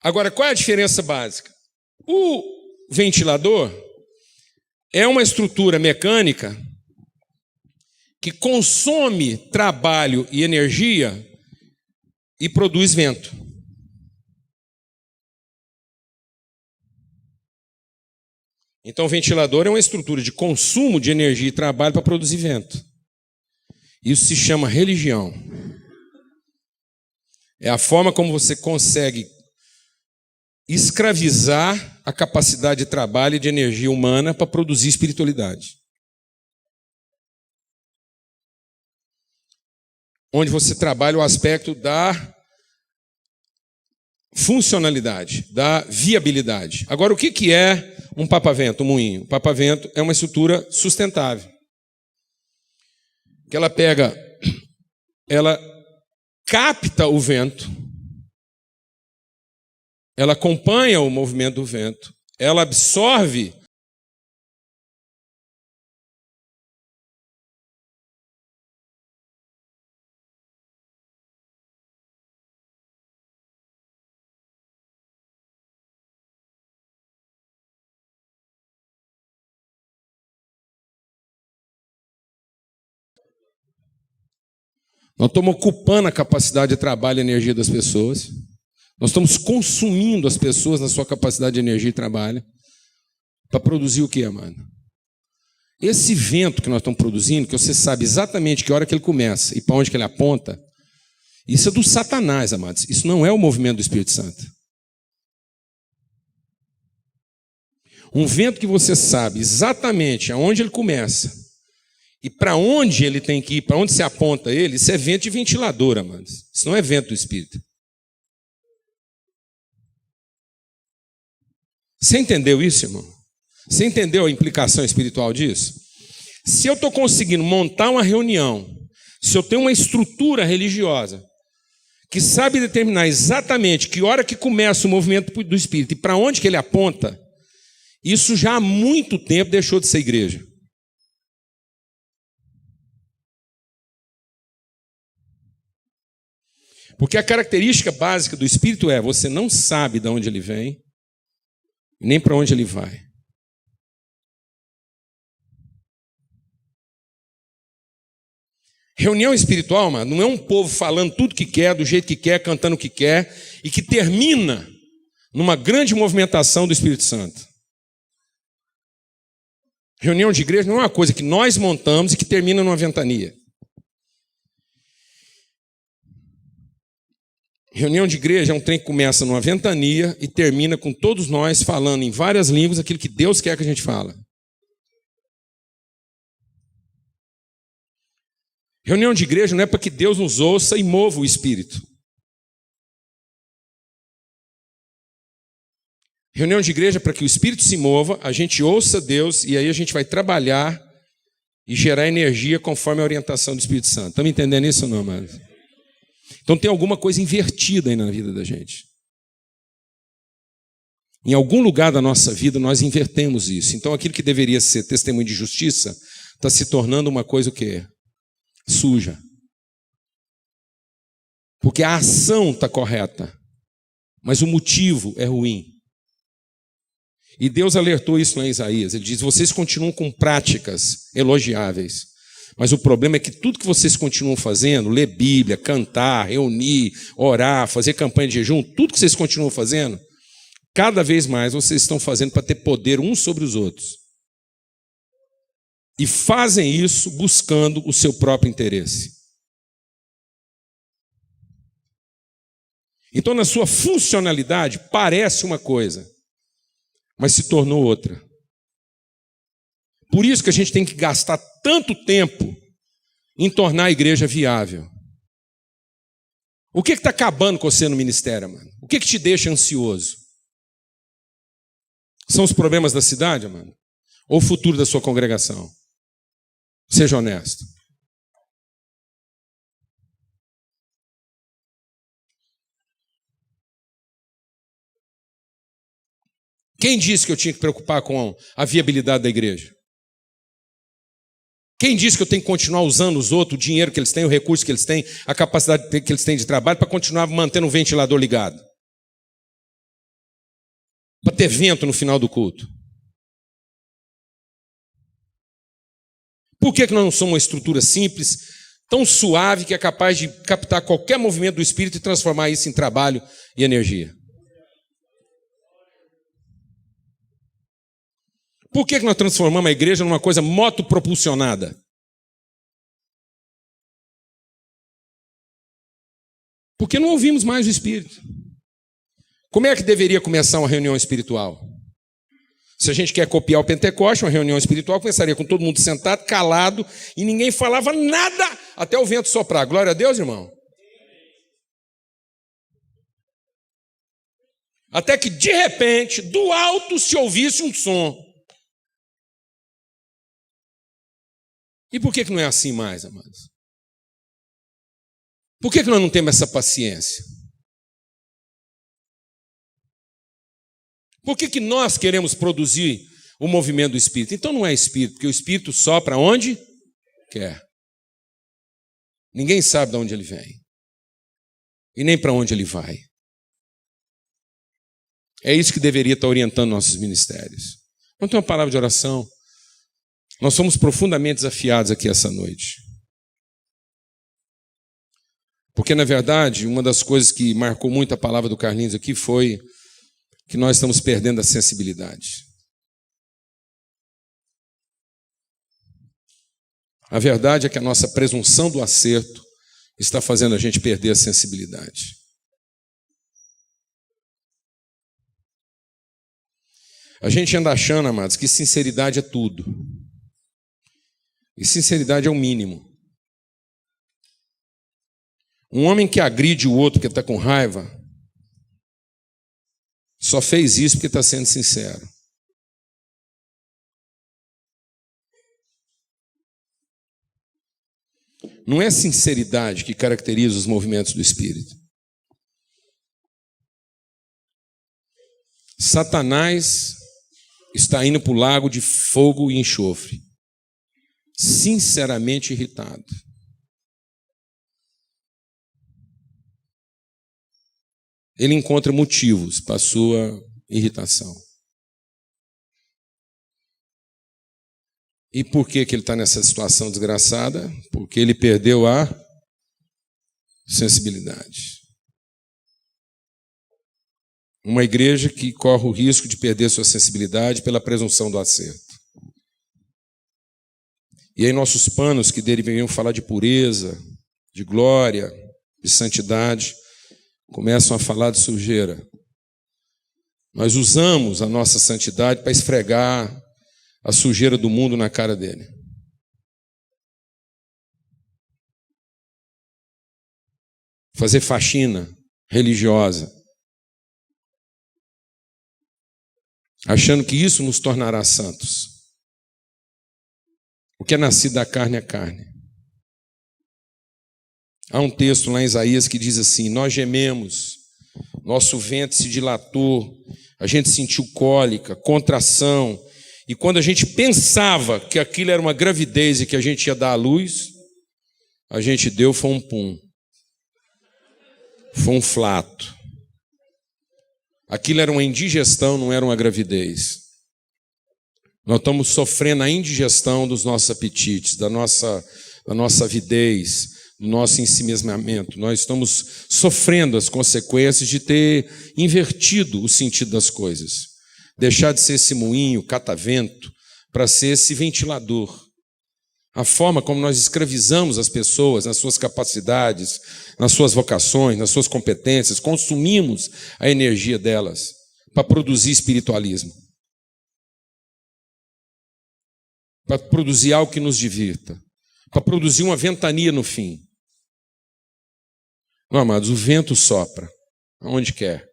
Agora, qual é a diferença básica? O ventilador é uma estrutura mecânica que consome trabalho e energia e produz vento. Então, o ventilador é uma estrutura de consumo de energia e trabalho para produzir vento. Isso se chama religião. É a forma como você consegue escravizar a capacidade de trabalho e de energia humana para produzir espiritualidade. Onde você trabalha o aspecto da funcionalidade, da viabilidade. Agora, o que é um papa-vento, um moinho? Um papa-vento é uma estrutura sustentável. Que ela capta o vento, ela acompanha o movimento do vento, ela absorve nós estamos ocupando a capacidade de trabalho e energia das pessoas. Nós estamos consumindo as pessoas na sua capacidade de energia e trabalho. Para produzir o quê, amado? Esse vento que nós estamos produzindo, que você sabe exatamente que hora que ele começa e para onde que ele aponta, isso é do Satanás, amados. Isso não é o movimento do Espírito Santo. Um vento que você sabe exatamente aonde ele começa e para onde ele tem que ir, para onde se aponta ele, isso é vento de ventilador, amados. Isso não é vento do Espírito. Você entendeu isso, irmão? Você entendeu a implicação espiritual disso? Se eu estou conseguindo montar uma reunião, se eu tenho uma estrutura religiosa que sabe determinar exatamente que hora que começa o movimento do Espírito e para onde que ele aponta, isso já há muito tempo deixou de ser igreja. Porque a característica básica do Espírito é: você não sabe de onde ele vem, nem para onde ele vai. Reunião espiritual, mano, não é um povo falando tudo que quer, do jeito que quer, cantando o que quer, e que termina numa grande movimentação do Espírito Santo. Reunião de igreja não é uma coisa que nós montamos e que termina numa ventania. Reunião de igreja é um trem que começa numa ventania e termina com todos nós falando em várias línguas aquilo que Deus quer que a gente fala. Reunião de igreja não é para que Deus nos ouça e mova o Espírito. Reunião de igreja é para que o Espírito se mova, a gente ouça Deus e aí a gente vai trabalhar e gerar energia conforme a orientação do Espírito Santo. Estão me entendendo isso ou não, mano? Então tem alguma coisa invertida aí na vida da gente. Em algum lugar da nossa vida nós invertemos isso. Então aquilo que deveria ser testemunho de justiça está se tornando uma coisa o quê? Suja. Porque a ação está correta, mas o motivo é ruim. E Deus alertou isso lá em Isaías. Ele diz: vocês continuam com práticas elogiáveis, mas o problema é que tudo que vocês continuam fazendo, ler Bíblia, cantar, reunir, orar, fazer campanha de jejum, tudo que vocês continuam fazendo, cada vez mais vocês estão fazendo para ter poder uns sobre os outros. E fazem isso buscando o seu próprio interesse. Então, na sua funcionalidade, parece uma coisa, mas se tornou outra. Por isso que a gente tem que gastar tanto tempo em tornar a igreja viável. O que está acabando com você no ministério, mano? O que te deixa ansioso? São os problemas da cidade, mano? Ou o futuro da sua congregação? Seja honesto. Quem disse que eu tinha que preocupar com a viabilidade da igreja? Quem disse que eu tenho que continuar usando os outros, o dinheiro que eles têm, o recurso que eles têm, a capacidade que eles têm de trabalho para continuar mantendo o ventilador ligado? Para ter vento no final do culto? Por que nós não somos uma estrutura simples, tão suave, que é capaz de captar qualquer movimento do Espírito e transformar isso em trabalho e energia? Por que nós transformamos a igreja numa coisa motopropulsionada? Porque não ouvimos mais o Espírito. Como é que deveria começar uma reunião espiritual? Se a gente quer copiar o Pentecoste, uma reunião espiritual começaria com todo mundo sentado, calado, e ninguém falava nada até o vento soprar. Glória a Deus, irmão. Até que, de repente, do alto se ouvisse um som. E por que não é assim mais, amados? Por que nós não temos essa paciência? Por que nós queremos produzir o movimento do Espírito? Então não é Espírito, porque o Espírito sopra onde quer. Ninguém sabe de onde ele vem. E nem para onde ele vai. É isso que deveria estar orientando nossos ministérios. Vamos ter uma palavra de oração. Nós somos profundamente desafiados aqui essa noite. Porque, na verdade, uma das coisas que marcou muito a palavra do Carlinhos aqui foi que nós estamos perdendo a sensibilidade. A verdade é que a nossa presunção do acerto está fazendo a gente perder a sensibilidade. A gente anda achando, amados, que sinceridade é tudo. E sinceridade é o mínimo. Um homem que agride o outro que está com raiva só fez isso porque está sendo sincero. Não é sinceridade que caracteriza os movimentos do Espírito. Satanás está indo para o lago de fogo e enxofre, sinceramente irritado. Ele encontra motivos para a sua irritação. E por que ele está nessa situação desgraçada? Porque ele perdeu a sensibilidade. Uma igreja que corre o risco de perder sua sensibilidade pela presunção do acerto. E aí nossos panos que deveriam falar de pureza, de glória, de santidade, começam a falar de sujeira. Nós usamos a nossa santidade para esfregar a sujeira do mundo na cara dele. Fazer faxina religiosa. Achando que isso nos tornará santos. O que é nascido da carne é carne. Há um texto lá em Isaías que diz assim: nós gememos, nosso ventre se dilatou, a gente sentiu cólica, contração, e quando a gente pensava que aquilo era uma gravidez e que a gente ia dar à luz, a gente deu foi um pum, foi um flato. Aquilo era uma indigestão, não era uma gravidez. Nós estamos sofrendo a indigestão dos nossos apetites, da nossa avidez, do nosso ensimesmamento. Nós estamos sofrendo as consequências de ter invertido o sentido das coisas. Deixar de ser esse moinho, catavento, para ser esse ventilador. A forma como nós escravizamos as pessoas nas suas capacidades, nas suas vocações, nas suas competências, consumimos a energia delas para produzir espiritualismo. Para produzir algo que nos divirta. Para produzir uma ventania no fim. Não, amados, o vento sopra, aonde quer.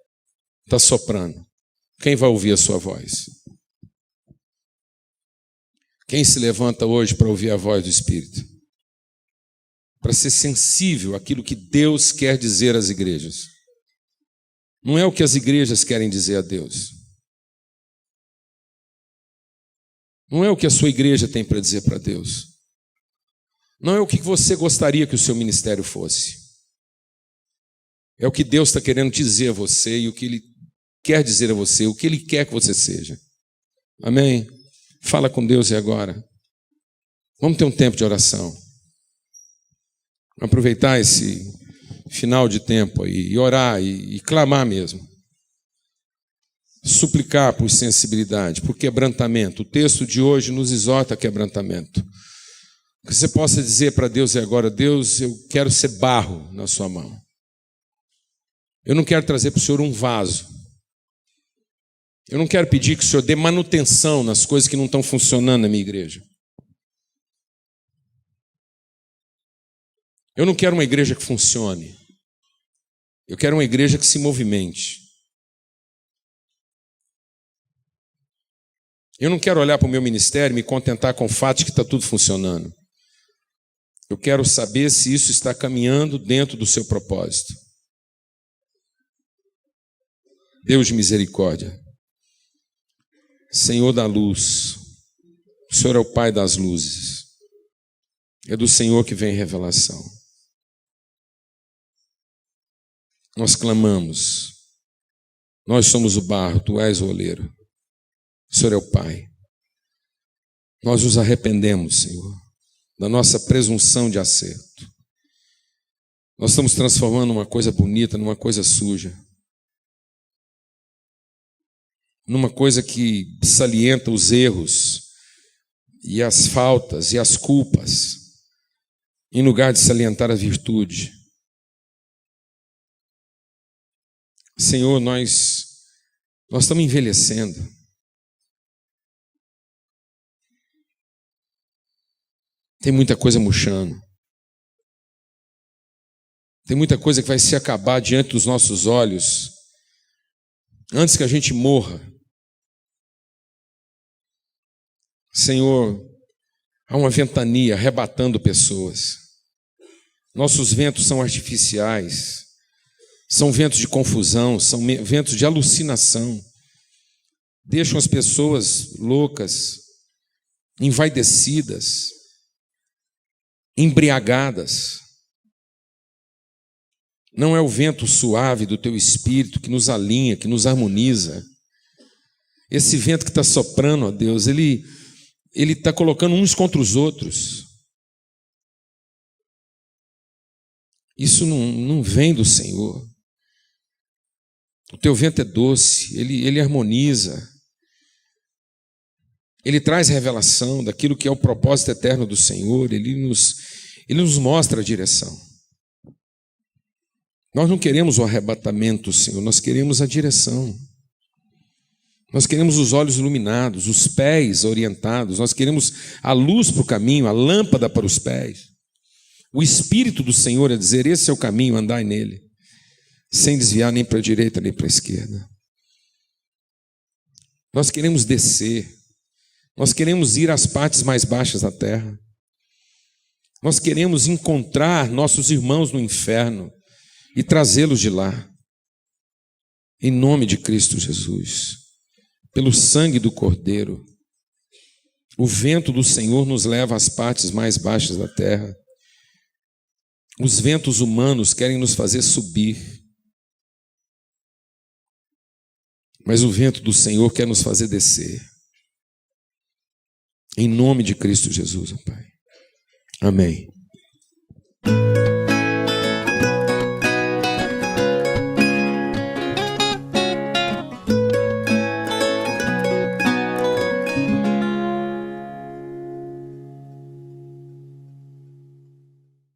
Está soprando. Quem vai ouvir a sua voz? Quem se levanta hoje para ouvir a voz do Espírito? Para ser sensível àquilo que Deus quer dizer às igrejas. Não é o que as igrejas querem dizer a Deus. Não é o que a sua igreja tem para dizer para Deus. Não é o que você gostaria que o seu ministério fosse. É o que Deus está querendo dizer a você e o que Ele quer dizer a você, o que Ele quer que você seja. Amém? Fala com Deus e agora. Vamos ter um tempo de oração. Aproveitar esse final de tempo aí, e orar e clamar mesmo. Suplicar por sensibilidade, por quebrantamento. O texto de hoje nos exorta a quebrantamento. Que você possa dizer para Deus e agora: Deus, eu quero ser barro na sua mão. Eu não quero trazer para o Senhor um vaso. Eu não quero pedir que o Senhor dê manutenção nas coisas que não estão funcionando na minha igreja. Eu não quero uma igreja que funcione. Eu quero uma igreja que se movimente. Eu não quero olhar para o meu ministério e me contentar com o fato de que está tudo funcionando. Eu quero saber se isso está caminhando dentro do seu propósito. Deus de misericórdia, Senhor da luz, o Senhor é o Pai das luzes. É do Senhor que vem revelação. Nós clamamos. Nós somos o barro, tu és o oleiro. O Senhor é o Pai. Nós nos arrependemos, Senhor, da nossa presunção de acerto. Nós estamos transformando uma coisa bonita numa coisa suja. Numa coisa que salienta os erros e as faltas e as culpas, em lugar de salientar a virtude. Senhor, nós estamos envelhecendo. Tem muita coisa murchando. Tem muita coisa que vai se acabar diante dos nossos olhos antes que a gente morra. Senhor, há uma ventania arrebatando pessoas. Nossos ventos são artificiais, são ventos de confusão, são ventos de alucinação. Deixam as pessoas loucas, envaidecidas, embriagadas. Não é o vento suave do teu espírito que nos alinha, que nos harmoniza. Esse vento que está soprando, ó Deus, ele está colocando uns contra os outros. Isso não vem do Senhor. O teu vento é doce, ele harmoniza. Ele traz revelação daquilo que é o propósito eterno do Senhor. Ele nos mostra a direção. Nós não queremos o arrebatamento, Senhor, nós queremos a direção. Nós queremos os olhos iluminados, os pés orientados, nós queremos a luz para o caminho, a lâmpada para os pés. O Espírito do Senhor é dizer, esse é o caminho, andai nele, sem desviar nem para a direita nem para a esquerda. Nós queremos descer, nós queremos ir às partes mais baixas da terra. Nós queremos encontrar nossos irmãos no inferno e trazê-los de lá, em nome de Cristo Jesus. Pelo sangue do Cordeiro, o vento do Senhor nos leva às partes mais baixas da terra. Os ventos humanos querem nos fazer subir, mas o vento do Senhor quer nos fazer descer. Em nome de Cristo Jesus, ó Pai. Amém.